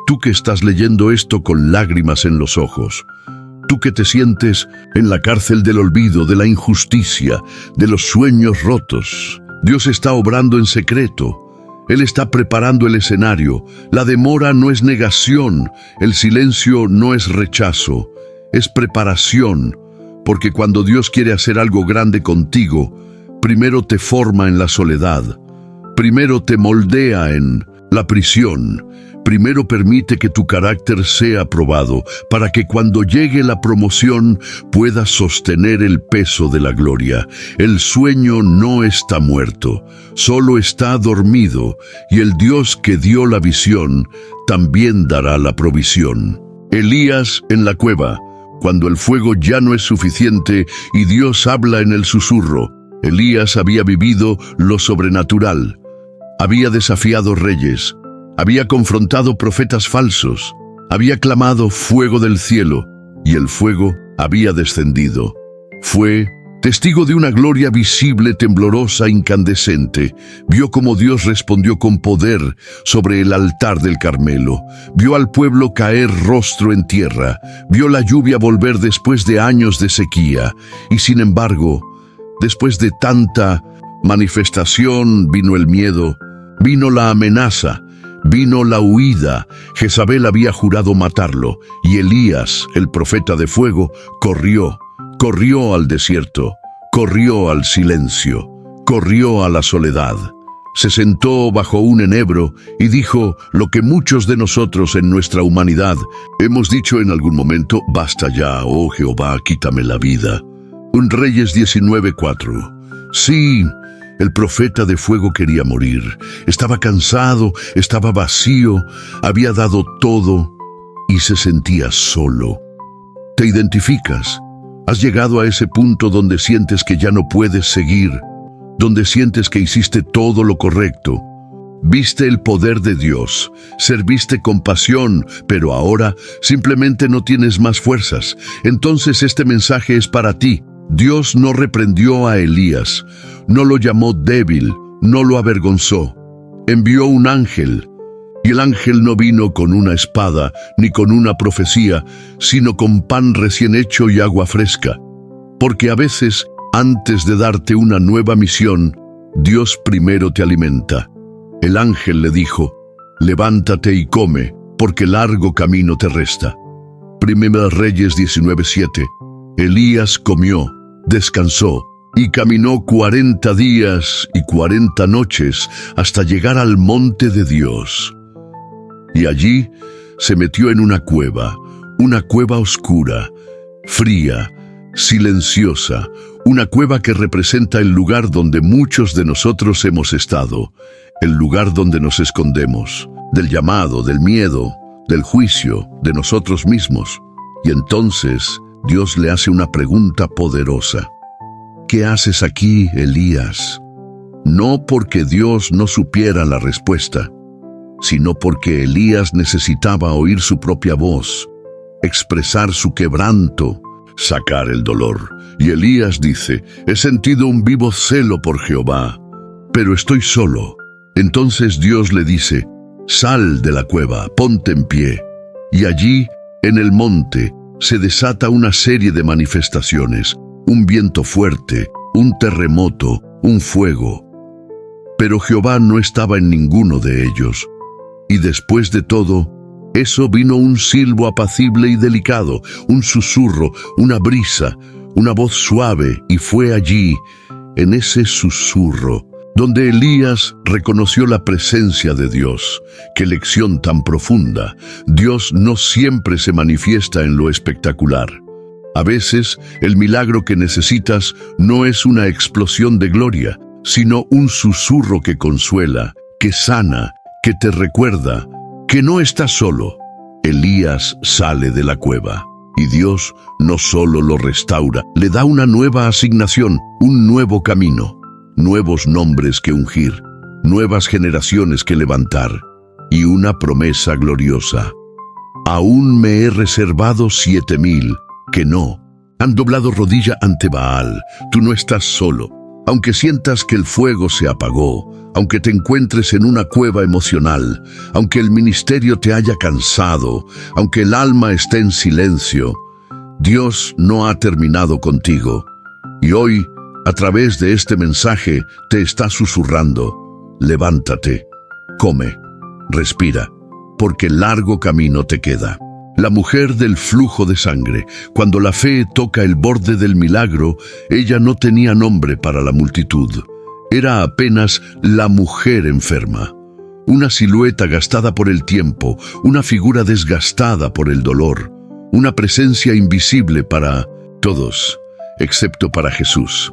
tú que estás leyendo esto con lágrimas en los ojos, tú que te sientes en la cárcel del olvido, de la injusticia, de los sueños rotos, Dios está obrando en secreto. Él está preparando el escenario. La demora no es negación, el silencio no es rechazo, es preparación, porque cuando Dios quiere hacer algo grande contigo, primero te forma en la soledad, primero te moldea en la prisión, primero permite que tu carácter sea probado, para que cuando llegue la promoción puedas sostener el peso de la gloria. El sueño no está muerto, solo está dormido, y el Dios que dio la visión también dará la provisión. Elías en la cueva, cuando el fuego ya no es suficiente y Dios habla en el susurro. Elías había vivido lo sobrenatural, había desafiado reyes, había confrontado profetas falsos, había clamado fuego del cielo, y el fuego había descendido. Fue testigo de una gloria visible, temblorosa, incandescente. Vio cómo Dios respondió con poder sobre el altar del Carmelo. Vio al pueblo caer rostro en tierra. Vio la lluvia volver después de años de sequía. Y sin embargo, después de tanta manifestación, vino el miedo, vino la amenaza, vino la huida. Jezabel había jurado matarlo, y Elías, el profeta de fuego, corrió al desierto, corrió al silencio, corrió a la soledad. Se sentó bajo un enebro y dijo lo que muchos de nosotros en nuestra humanidad hemos dicho en algún momento: basta ya, oh Jehová, quítame la vida. Reyes 19:4. Sí, el profeta de fuego quería morir. Estaba cansado, estaba vacío, había dado todo y se sentía solo. ¿Te identificas? ¿Has llegado a ese punto donde sientes que ya no puedes seguir? Donde sientes que hiciste todo lo correcto. Viste el poder de Dios, serviste con pasión, pero ahora simplemente no tienes más fuerzas. Entonces este mensaje es para ti. Dios no reprendió a Elías, no lo llamó débil no lo avergonzó. Envió un ángel, y el ángel no vino con una espada ni con una profecía, sino con pan recién hecho y agua fresca. Porque a veces, antes de darte una nueva misión, Dios primero te alimenta. El ángel le dijo: levántate y come, porque largo camino te resta. Primera Reyes 19:7. Elías comió, descansó y caminó 40 días y 40 noches hasta llegar al monte de Dios. Y allí se metió en una cueva oscura, fría, silenciosa, una cueva que representa el lugar donde muchos de nosotros hemos estado, el lugar donde nos escondemos, del llamado, del miedo, del juicio, de nosotros mismos. Y entonces Dios le hace una pregunta poderosa. ¿Qué haces aquí, Elías? No porque Dios no supiera la respuesta, sino porque Elías necesitaba oír su propia voz, expresar su quebranto, sacar el dolor. Y Elías dice: he sentido un vivo celo por Jehová, pero estoy solo. Entonces Dios le dice: sal de la cueva, ponte en pie. Y allí, en el monte, se desata una serie de manifestaciones: un viento fuerte, un terremoto, un fuego. Pero Jehová no estaba en ninguno de ellos. Y después de todo eso vino un silbo apacible y delicado, un susurro, una brisa, una voz suave, y fue allí, en ese susurro, donde Elías reconoció la presencia de Dios. ¡Qué lección tan profunda! Dios no siempre se manifiesta en lo espectacular. A veces, el milagro que necesitas no es una explosión de gloria, sino un susurro que consuela, que sana, que te recuerda que no estás solo. Elías sale de la cueva, y Dios no solo lo restaura, le da una nueva asignación, un nuevo camino, nuevos nombres que ungir, nuevas generaciones que levantar, y una promesa gloriosa. Aún me he reservado 7,000 que no han doblado rodilla ante Baal. Tú no estás solo. Aunque sientas que el fuego se apagó, aunque te encuentres en una cueva emocional, aunque el ministerio te haya cansado, aunque el alma esté en silencio, Dios no ha terminado contigo. Y hoy, a través de este mensaje, te está susurrando: levántate, come, respira, porque largo camino te queda. La mujer del flujo de sangre. Cuando la fe toca el borde del milagro, ella no tenía nombre para la multitud. Era apenas la mujer enferma. Una silueta gastada por el tiempo, una figura desgastada por el dolor, una presencia invisible para todos, excepto para Jesús.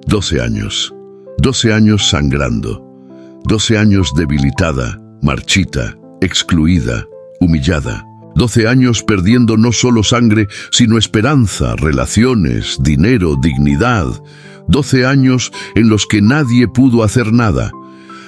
12 años. 12 años sangrando. 12 años debilitada, marchita, excluida, humillada. 12 años perdiendo no solo sangre, sino esperanza, relaciones, dinero, dignidad. 12 años en los que nadie pudo hacer nada.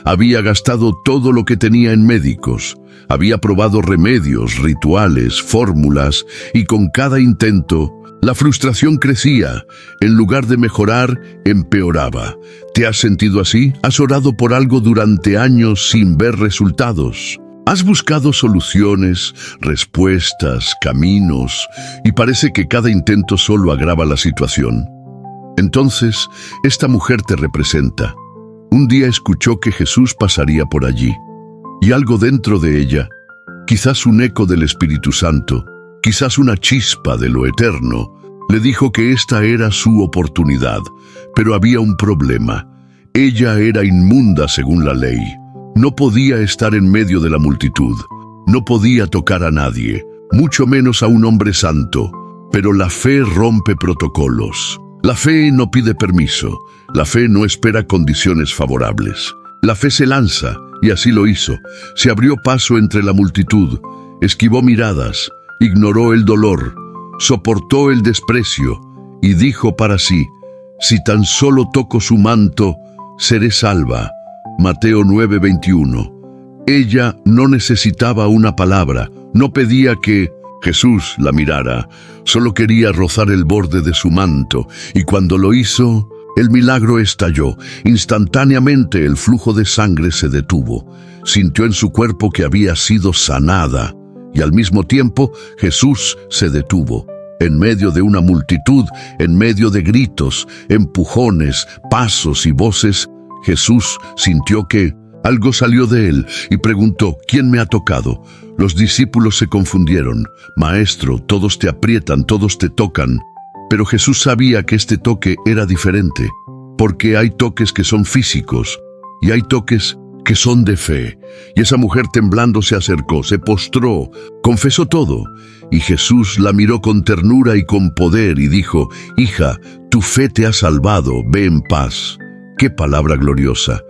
Había gastado todo lo que tenía en médicos. Había probado remedios, rituales, fórmulas, y con cada intento, la frustración crecía. En lugar de mejorar, empeoraba. ¿Te has sentido así? ¿Has orado por algo durante años sin ver resultados? ¿Has buscado soluciones, respuestas, caminos, y parece que cada intento solo agrava la situación? Entonces, esta mujer te representa. Un día escuchó que Jesús pasaría por allí, y algo dentro de ella, quizás un eco del Espíritu Santo, quizás una chispa de lo eterno, le dijo que esta era su oportunidad. Pero había un problema. Ella era inmunda según la ley. No podía estar en medio de la multitud, no podía tocar a nadie, mucho menos a un hombre santo. Pero la fe rompe protocolos. La fe no pide permiso, la fe no espera condiciones favorables. La fe se lanza, y así lo hizo. Se abrió paso entre la multitud, esquivó miradas, ignoró el dolor, soportó el desprecio, y dijo para sí: si tan solo toco su manto, seré salva. Mateo 9:21. Ella no necesitaba una palabra, no pedía que Jesús la mirara, solo quería rozar el borde de su manto, y cuando lo hizo, El milagro estalló. Instantáneamente el flujo de sangre se detuvo. Sintió en su cuerpo que había sido sanada. Y al mismo tiempo Jesús se detuvo. En medio de una multitud, en medio de gritos, empujones, pasos y voces, Jesús sintió que algo salió de él y preguntó: ¿quién me ha tocado? Los discípulos se confundieron. Maestro, todos te aprietan, todos te tocan. Pero Jesús sabía que este toque era diferente, porque hay toques que son físicos y hay toques que son de fe. Y esa mujer temblando se acercó, se postró, confesó todo. Y Jesús la miró con ternura y con poder y dijo: hija, tu fe te ha salvado, ve en paz. ¡Qué palabra gloriosa!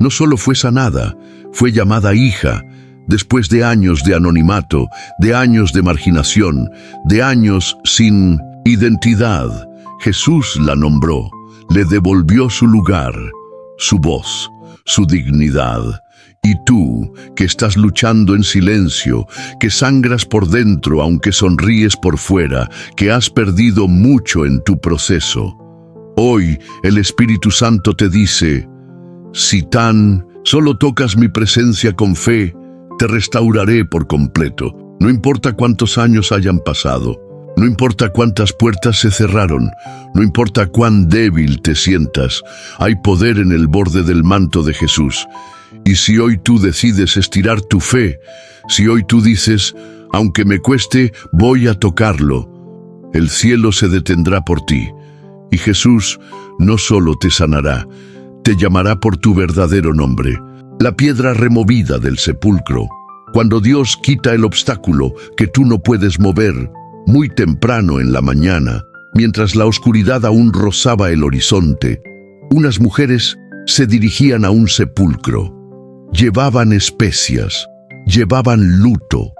No solo fue sanada, fue llamada hija, después de años de anonimato, de años de marginación, de años sin identidad. Jesús la nombró, le devolvió su lugar, su voz, su dignidad. Y tú, que estás luchando en silencio, que sangras por dentro aunque sonríes por fuera, que has perdido mucho en tu proceso, hoy el Espíritu Santo te dice: si tan solo tocas mi presencia con fe, te restauraré por completo. No importa cuántos años hayan pasado, no importa cuántas puertas se cerraron, no importa cuán débil te sientas, hay poder en el borde del manto de Jesús. Y si hoy tú decides estirar tu fe, si hoy tú dices: aunque me cueste, voy a tocarlo, el cielo se detendrá por ti. Y Jesús no solo te sanará, te llamará por tu verdadero nombre. La piedra removida del sepulcro. Cuando Dios quita el obstáculo que tú no puedes mover, muy temprano en la mañana, mientras la oscuridad aún rozaba el horizonte, unas mujeres se dirigían a un sepulcro. Llevaban especias, llevaban luto,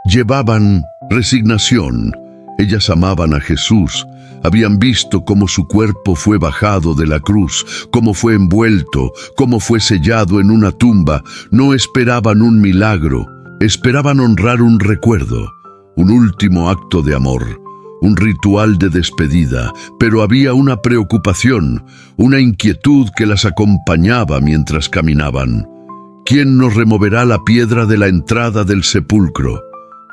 llevaban resignación. Ellas amaban a Jesús, habían visto cómo su cuerpo fue bajado de la cruz, cómo fue envuelto, cómo fue sellado en una tumba. No esperaban un milagro, esperaban honrar un recuerdo, un último acto de amor, un ritual de despedida. Pero había una preocupación, una inquietud que las acompañaba mientras caminaban. ¿Quién nos removerá la piedra de la entrada del sepulcro?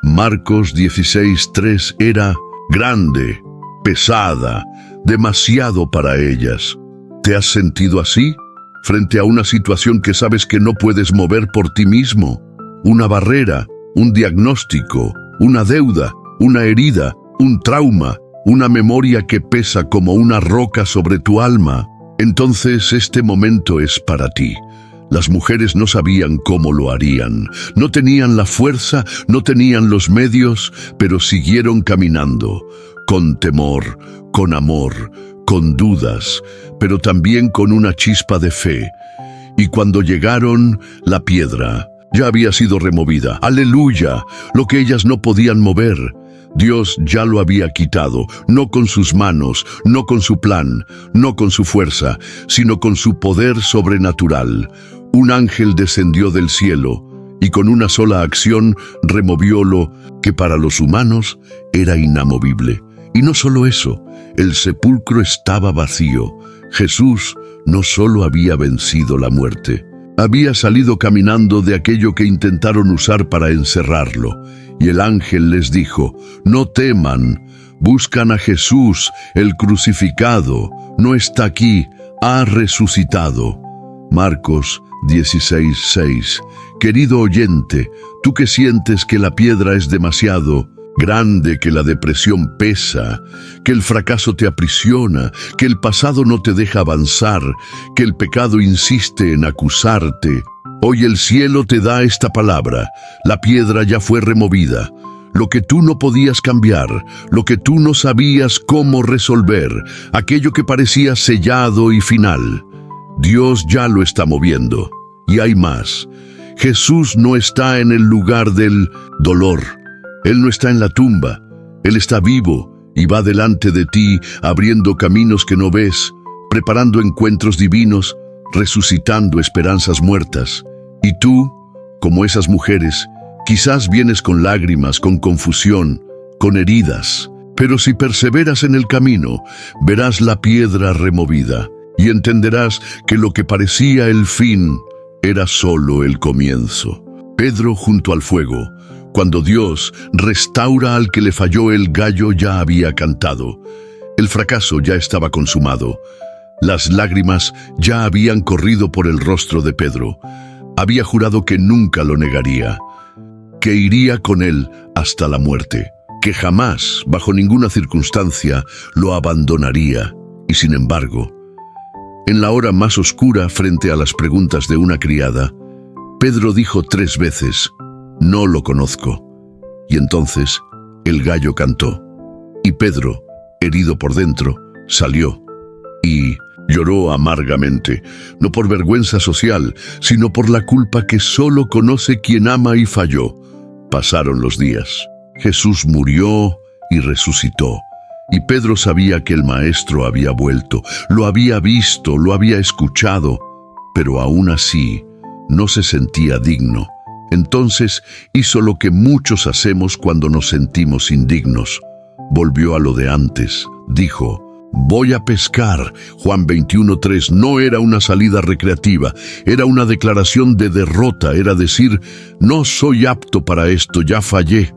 Marcos 16:3 era grande, pesada, demasiado para ellas. ¿Te has sentido así? Frente a una situación que sabes que no puedes mover por ti mismo. Una barrera, un diagnóstico, una deuda, una herida, un trauma, una memoria que pesa como una roca sobre tu alma. Entonces este momento es para ti. Las mujeres no sabían cómo lo harían, no tenían la fuerza, no tenían los medios, pero siguieron caminando, con temor, con amor, con dudas, pero también con una chispa de fe. Y cuando llegaron, la piedra ya había sido removida. ¡Aleluya! Lo que ellas no podían mover, Dios ya lo había quitado, no con sus manos, no con su plan, no con su fuerza, sino con su poder sobrenatural. Un ángel descendió del cielo y con una sola acción removió lo que para los humanos era inamovible. Y no solo eso, el sepulcro estaba vacío. Jesús no solo había vencido la muerte, había salido caminando de aquello que intentaron usar para encerrarlo. Y el ángel les dijo: no teman, buscan a Jesús, el crucificado, no está aquí, ha resucitado. Marcos 16:6. Querido oyente, tú que sientes que la piedra es demasiado grande, que la depresión pesa, que el fracaso te aprisiona, que el pasado no te deja avanzar, que el pecado insiste en acusarte, hoy el cielo te da esta palabra: la piedra ya fue removida. Lo que tú no podías cambiar, lo que tú no sabías cómo resolver, aquello que parecía sellado y final, Dios ya lo está moviendo. Y hay más. Jesús no está en el lugar del dolor. Él no está en la tumba. Él está vivo y va delante de ti, abriendo caminos que no ves, preparando encuentros divinos, resucitando esperanzas muertas. Y tú, como esas mujeres, quizás vienes con lágrimas, con confusión, con heridas. Pero si perseveras en el camino, verás la piedra removida. y entenderás que lo que parecía el fin era solo el comienzo. Pedro junto al fuego. Cuando Dios restaura al que le falló, el gallo ya había cantado. El fracaso ya estaba consumado. Las lágrimas ya habían corrido por el rostro de Pedro. Había jurado que nunca lo negaría, que iría con él hasta la muerte, que jamás, bajo ninguna circunstancia, lo abandonaría. Y sin embargo, en la hora más oscura, frente a las preguntas de una criada, Pedro dijo 3 veces: «No lo conozco». Y entonces el gallo cantó. Y Pedro, herido por dentro, salió y lloró amargamente, no por vergüenza social, sino por la culpa que solo conoce quien ama y falló. Pasaron los días. Jesús murió y resucitó. Y Pedro sabía que el Maestro había vuelto, lo había visto, lo había escuchado, pero aún así no se sentía digno. Entonces hizo lo que muchos hacemos cuando nos sentimos indignos. Volvió a lo de antes. Dijo: «Voy a pescar». Juan 21:3 no era una salida recreativa, era una declaración de derrota, era decir: «No soy apto para esto, ya fallé.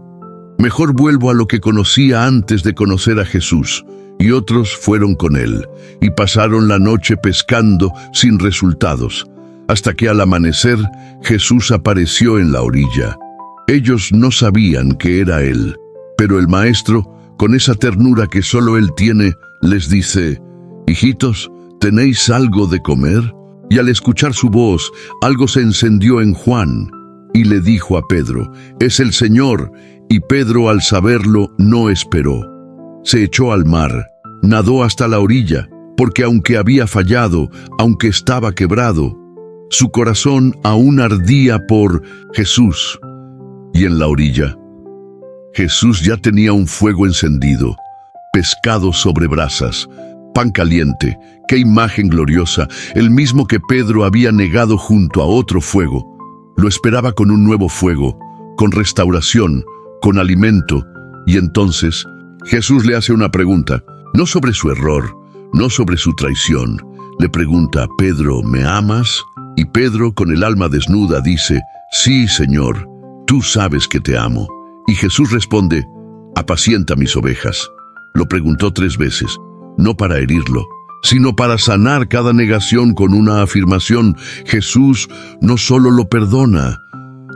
Mejor vuelvo a lo que conocía antes de conocer a Jesús». Y otros fueron con él, y pasaron la noche pescando sin resultados, hasta que al amanecer Jesús apareció en la orilla. Ellos no sabían que era él, pero el Maestro, con esa ternura que solo él tiene, les dice: «Hijitos, ¿tenéis algo de comer?». Y al escuchar su voz, algo se encendió en Juan, y le dijo a Pedro: «Es el Señor». Y Pedro, al saberlo, no esperó. Se echó al mar, nadó hasta la orilla, porque aunque había fallado, aunque estaba quebrado, su corazón aún ardía por Jesús. Y en la orilla, Jesús ya tenía un fuego encendido, pescado sobre brasas, pan caliente. ¡Qué imagen gloriosa! El mismo que Pedro había negado junto a otro fuego, lo esperaba con un nuevo fuego, con restauración, con alimento. Y entonces Jesús le hace una pregunta, no sobre su error, no sobre su traición. Le pregunta: «Pedro, ¿me amas?». Y Pedro, con el alma desnuda, dice: «Sí, Señor, tú sabes que te amo». Y Jesús responde: «Apacienta mis ovejas». Lo preguntó 3 veces, no para herirlo, sino para sanar cada negación con una afirmación. Jesús no solo lo perdona,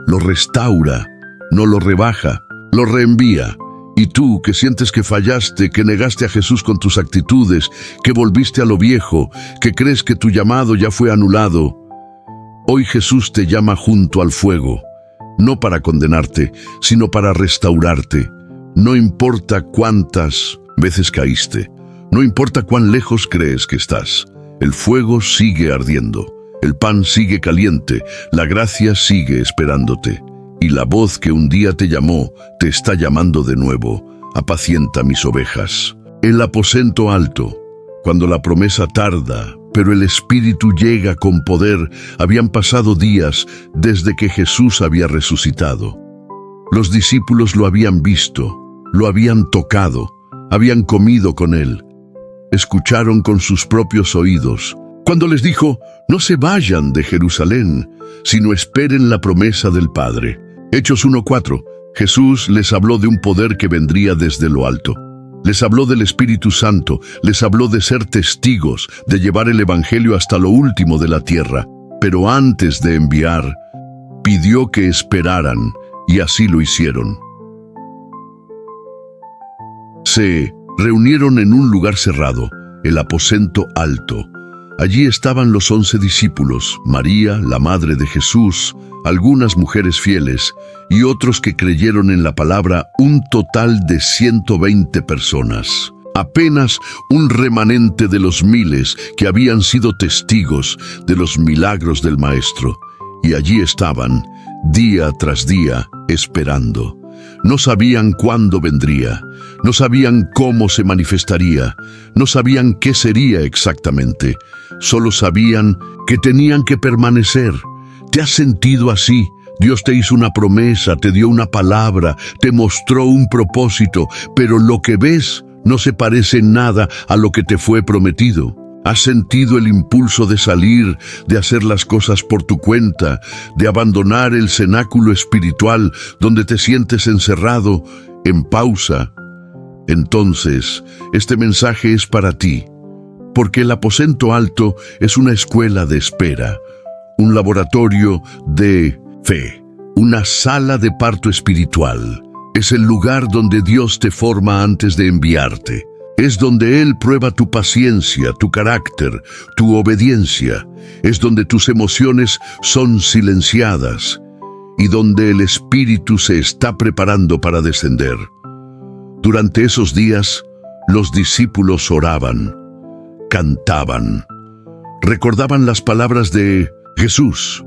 lo restaura, no lo rebaja, lo reenvía. Y tú, que sientes que fallaste, que negaste a Jesús con tus actitudes, que volviste a lo viejo, que crees que tu llamado ya fue anulado, hoy Jesús te llama junto al fuego, no para condenarte, sino para restaurarte. No importa cuántas veces caíste, no importa cuán lejos crees que estás, el fuego sigue ardiendo, el pan sigue caliente, la gracia sigue esperándote. Y la voz que un día te llamó, te está llamando de nuevo: «Apacienta mis ovejas». El aposento alto. Cuando la promesa tarda, pero el Espíritu llega con poder, habían pasado días desde que Jesús había resucitado. Los discípulos lo habían visto, lo habían tocado, habían comido con él. Escucharon con sus propios oídos cuando les dijo: «No se vayan de Jerusalén, sino esperen la promesa del Padre». Hechos 1:4. Jesús les habló de un poder que vendría desde lo alto. Les habló del Espíritu Santo, les habló de ser testigos, de llevar el Evangelio hasta lo último de la tierra. Pero antes de enviar, pidió que esperaran, y así lo hicieron. Se reunieron en un lugar cerrado, el aposento alto. Allí estaban los 11 discípulos, María, la madre de Jesús, algunas mujeres fieles y otros que creyeron en la palabra, un total de 120 personas. Apenas un remanente de los miles que habían sido testigos de los milagros del Maestro. Y allí estaban, día tras día, esperando. No sabían cuándo vendría, no sabían cómo se manifestaría, no sabían qué sería exactamente, solo sabían que tenían que permanecer. ¿Te has sentido así? Dios te hizo una promesa, te dio una palabra, te mostró un propósito, pero lo que ves no se parece en nada a lo que te fue prometido. ¿Has sentido el impulso de salir, de hacer las cosas por tu cuenta, de abandonar el cenáculo espiritual donde te sientes encerrado, en pausa? Entonces, este mensaje es para ti, porque el aposento alto es una escuela de espera, un laboratorio de fe, una sala de parto espiritual. Es el lugar donde Dios te forma antes de enviarte. Es donde Él prueba tu paciencia, tu carácter, tu obediencia. Es donde tus emociones son silenciadas y donde el Espíritu se está preparando para descender. Durante esos días, los discípulos oraban, cantaban, recordaban las palabras de Jesús.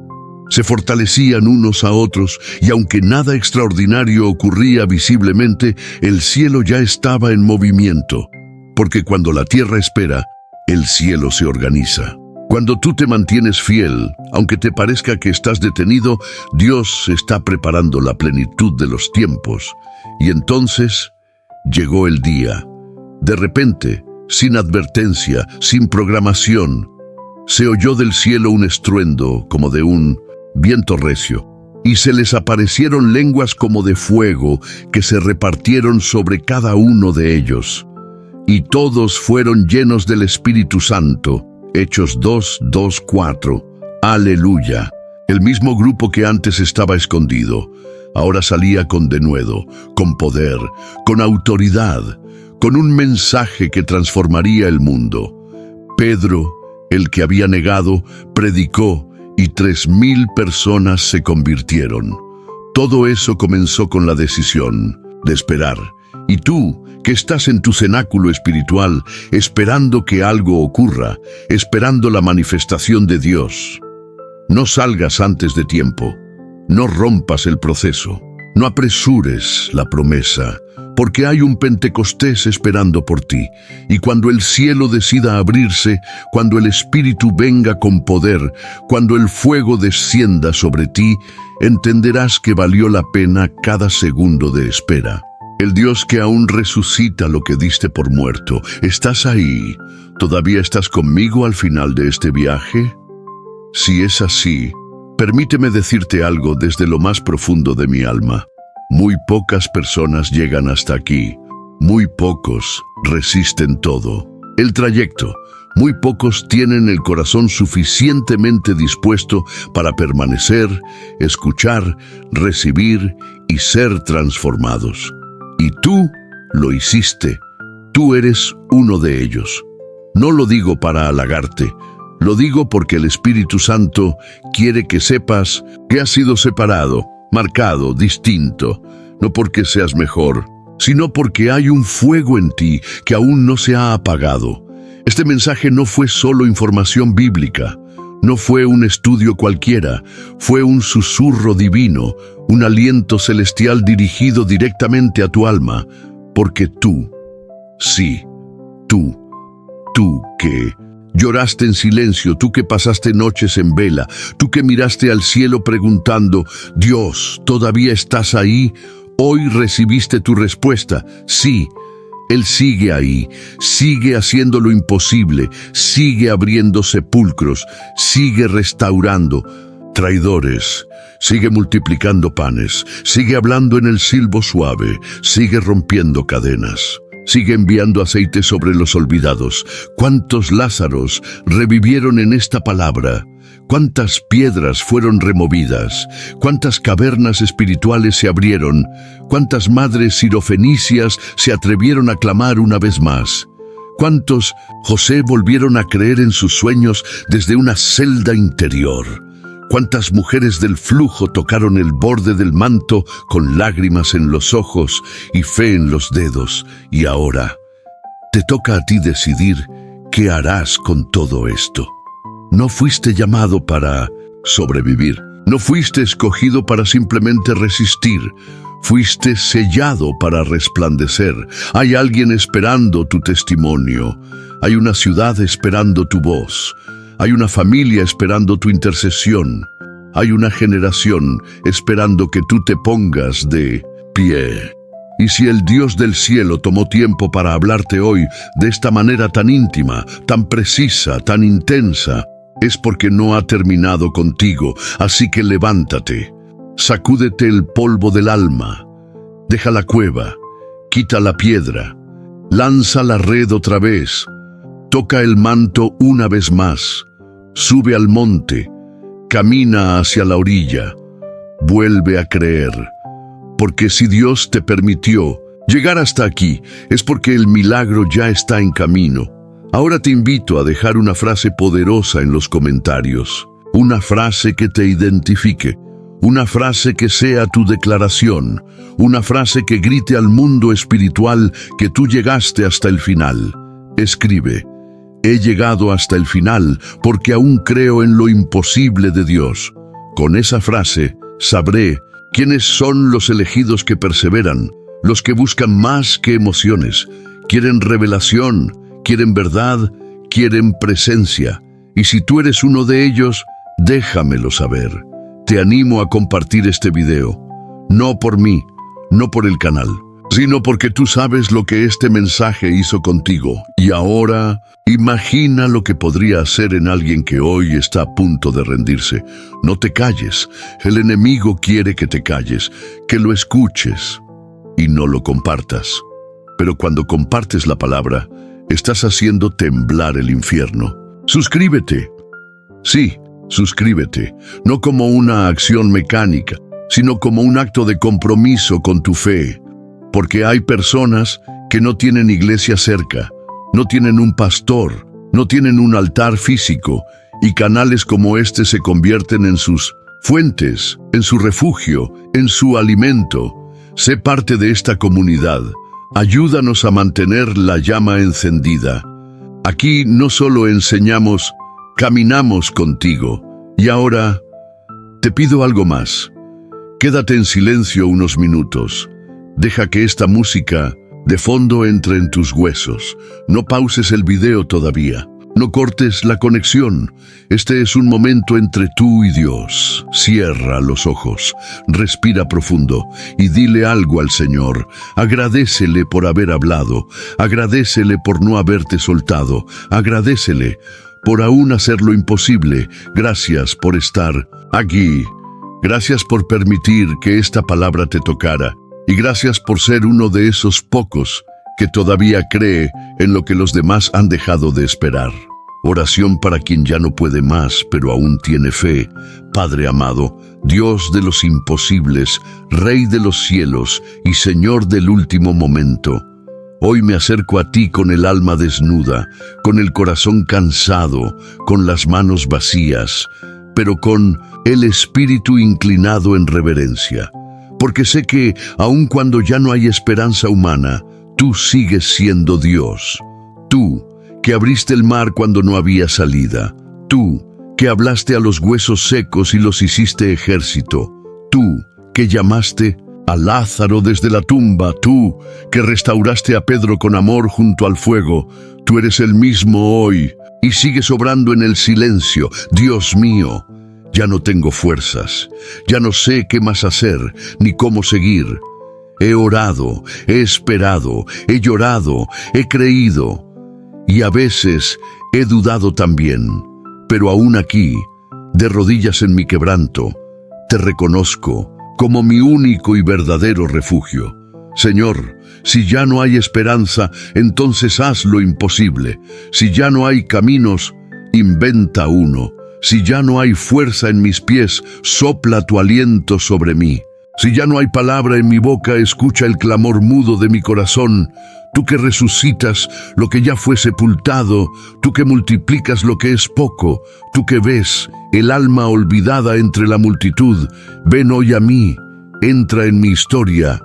Se fortalecían unos a otros y aunque nada extraordinario ocurría visiblemente, el cielo ya estaba en movimiento. Porque cuando la tierra espera, el cielo se organiza. Cuando tú te mantienes fiel, aunque te parezca que estás detenido, Dios está preparando la plenitud de los tiempos. Y entonces llegó el día. De repente, sin advertencia, sin programación, se oyó del cielo un estruendo como de un viento recio, y se les aparecieron lenguas como de fuego que se repartieron sobre cada uno de ellos. Y todos fueron llenos del Espíritu Santo. Hechos 2:4. Aleluya. El mismo grupo que antes estaba escondido, ahora salía con denuedo, con poder, con autoridad, con un mensaje que transformaría el mundo. Pedro, el que había negado, predicó y 3,000 personas se convirtieron. Todo eso comenzó con la decisión de esperar. Y tú, que estás en tu cenáculo espiritual, esperando que algo ocurra, esperando la manifestación de Dios, no salgas antes de tiempo, no rompas el proceso, no apresures la promesa, porque hay un Pentecostés esperando por ti, y cuando el cielo decida abrirse, cuando el Espíritu venga con poder, cuando el fuego descienda sobre ti, entenderás que valió la pena cada segundo de espera. El Dios que aún resucita lo que diste por muerto. ¿Estás ahí? ¿Todavía estás conmigo al final de este viaje? Si es así, permíteme decirte algo desde lo más profundo de mi alma. Muy pocas personas llegan hasta aquí. Muy pocos resisten todo. El trayecto. Muy pocos tienen el corazón suficientemente dispuesto para permanecer, escuchar, recibir y ser transformados. Y tú lo hiciste. Tú eres uno de ellos. No lo digo para halagarte. Lo digo porque el Espíritu Santo quiere que sepas que has sido separado, marcado, distinto. No porque seas mejor, sino porque hay un fuego en ti que aún no se ha apagado. Este mensaje no fue solo información bíblica. No fue un estudio cualquiera, fue un susurro divino, un aliento celestial dirigido directamente a tu alma, porque tú, sí, tú que lloraste en silencio, tú que pasaste noches en vela, tú que miraste al cielo preguntando, Dios, ¿todavía estás ahí? Hoy recibiste tu respuesta, sí. Él sigue ahí, sigue haciendo lo imposible, sigue abriendo sepulcros, sigue restaurando traidores, sigue multiplicando panes, sigue hablando en el silbo suave, sigue rompiendo cadenas, sigue enviando aceite sobre los olvidados. ¿Cuántos Lázaros revivieron en esta palabra? ¿Cuántas piedras fueron removidas? ¿Cuántas cavernas espirituales se abrieron? ¿Cuántas madres sirofenicias se atrevieron a clamar una vez más? ¿Cuántos José volvieron a creer en sus sueños desde una celda interior? ¿Cuántas mujeres del flujo tocaron el borde del manto con lágrimas en los ojos y fe en los dedos? Y ahora, te toca a ti decidir qué harás con todo esto. No fuiste llamado para sobrevivir. No fuiste escogido para simplemente resistir. Fuiste sellado para resplandecer. Hay alguien esperando tu testimonio. Hay una ciudad esperando tu voz. Hay una familia esperando tu intercesión. Hay una generación esperando que tú te pongas de pie. Y si el Dios del cielo tomó tiempo para hablarte hoy de esta manera tan íntima, tan precisa, tan intensa, es porque no ha terminado contigo, así que levántate, sacúdete el polvo del alma, deja la cueva, quita la piedra, lanza la red otra vez, toca el manto una vez más, sube al monte, camina hacia la orilla, vuelve a creer, porque si Dios te permitió llegar hasta aquí, es porque el milagro ya está en camino. Ahora te invito a dejar una frase poderosa en los comentarios, una frase que te identifique, una frase que sea tu declaración, una frase que grite al mundo espiritual que tú llegaste hasta el final. Escribe: he llegado hasta el final porque aún creo en lo imposible de Dios. Con esa frase sabré quiénes son los elegidos que perseveran, los que buscan más que emociones, quieren revelación, quieren verdad, quieren presencia. Y si tú eres uno de ellos, déjamelo saber. Te animo a compartir este video, no por mí, no por el canal, sino porque tú sabes lo que este mensaje hizo contigo. Y ahora, imagina lo que podría hacer en alguien que hoy está a punto de rendirse. No te calles. El enemigo quiere que te calles, que lo escuches y no lo compartas. Pero cuando compartes la palabra, estás haciendo temblar el infierno. Suscríbete. Sí, suscríbete, no como una acción mecánica, sino como un acto de compromiso con tu fe. Porque hay personas que no tienen iglesia cerca, no tienen un pastor, no tienen un altar físico, y canales como este se convierten en sus fuentes, en su refugio, en su alimento. Sé parte de esta comunidad. Ayúdanos a mantener la llama encendida. Aquí no solo enseñamos, caminamos contigo. Y ahora, te pido algo más. Quédate en silencio unos minutos. Deja que esta música de fondo entre en tus huesos. No pauses el video todavía. No cortes la conexión. Este es un momento entre tú y Dios. Cierra los ojos, respira profundo y dile algo al Señor. Agradécele por haber hablado. Agradécele por no haberte soltado. Agradécele por aún hacer lo imposible. Gracias por estar aquí. Gracias por permitir que esta palabra te tocara. Y gracias por ser uno de esos pocos que todavía cree en lo que los demás han dejado de esperar. Oración para quien ya no puede más, pero aún tiene fe. Padre amado, Dios de los imposibles, Rey de los cielos y Señor del último momento, hoy me acerco a ti con el alma desnuda, con el corazón cansado, con las manos vacías, pero con el espíritu inclinado en reverencia. Porque sé que, aun cuando ya no hay esperanza humana, tú sigues siendo Dios. Tú, que abriste el mar cuando no había salida. Tú, que hablaste a los huesos secos y los hiciste ejército. Tú, que llamaste a Lázaro desde la tumba. Tú, que restauraste a Pedro con amor junto al fuego. Tú eres el mismo hoy y sigues obrando en el silencio. Dios mío, ya no tengo fuerzas. Ya no sé qué más hacer ni cómo seguir. He orado, he esperado, he llorado, he creído y a veces he dudado también, pero aún aquí, de rodillas en mi quebranto, te reconozco como mi único y verdadero refugio. Señor, si ya no hay esperanza, entonces haz lo imposible. Si ya no hay caminos, inventa uno. Si ya no hay fuerza en mis pies, sopla tu aliento sobre mí. Si ya no hay palabra en mi boca, escucha el clamor mudo de mi corazón. Tú que resucitas lo que ya fue sepultado, tú que multiplicas lo que es poco, tú que ves el alma olvidada entre la multitud, ven hoy a mí, entra en mi historia,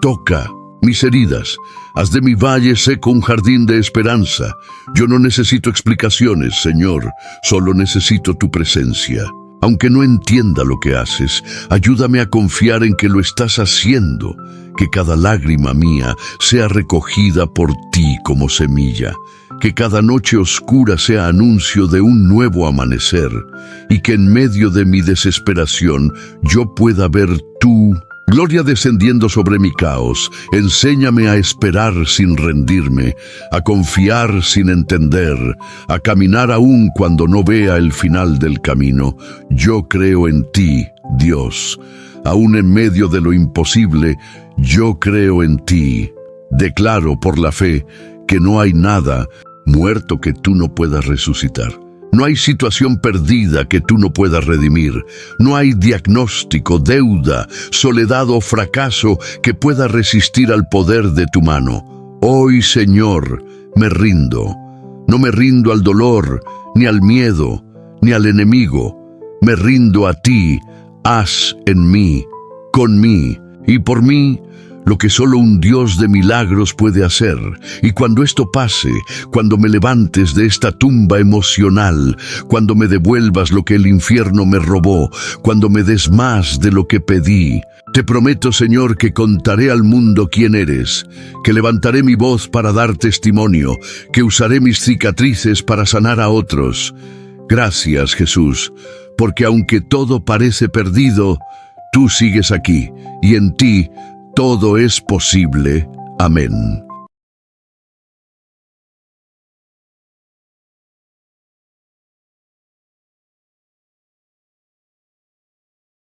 toca mis heridas, haz de mi valle seco un jardín de esperanza. Yo no necesito explicaciones, Señor, solo necesito tu presencia. Aunque no entienda lo que haces, ayúdame a confiar en que lo estás haciendo, que cada lágrima mía sea recogida por ti como semilla, que cada noche oscura sea anuncio de un nuevo amanecer, y que en medio de mi desesperación yo pueda ver tu Gloria descendiendo sobre mi caos, enséñame a esperar sin rendirme, a confiar sin entender, a caminar aún cuando no vea el final del camino. Yo creo en ti, Dios. Aún en medio de lo imposible, yo creo en ti. Declaro por la fe que no hay nada muerto que tú no puedas resucitar. No hay situación perdida que tú no puedas redimir. No hay diagnóstico, deuda, soledad o fracaso que pueda resistir al poder de tu mano. Hoy, Señor, me rindo. No me rindo al dolor, ni al miedo, ni al enemigo. Me rindo a ti. Haz en mí, con mí y por mí lo que solo un Dios de milagros puede hacer. Y cuando esto pase, cuando me levantes de esta tumba emocional, cuando me devuelvas lo que el infierno me robó, cuando me des más de lo que pedí, te prometo, Señor, que contaré al mundo quién eres, que levantaré mi voz para dar testimonio, que usaré mis cicatrices para sanar a otros. Gracias, Jesús, porque aunque todo parece perdido, tú sigues aquí, y en ti todo es posible. Amén.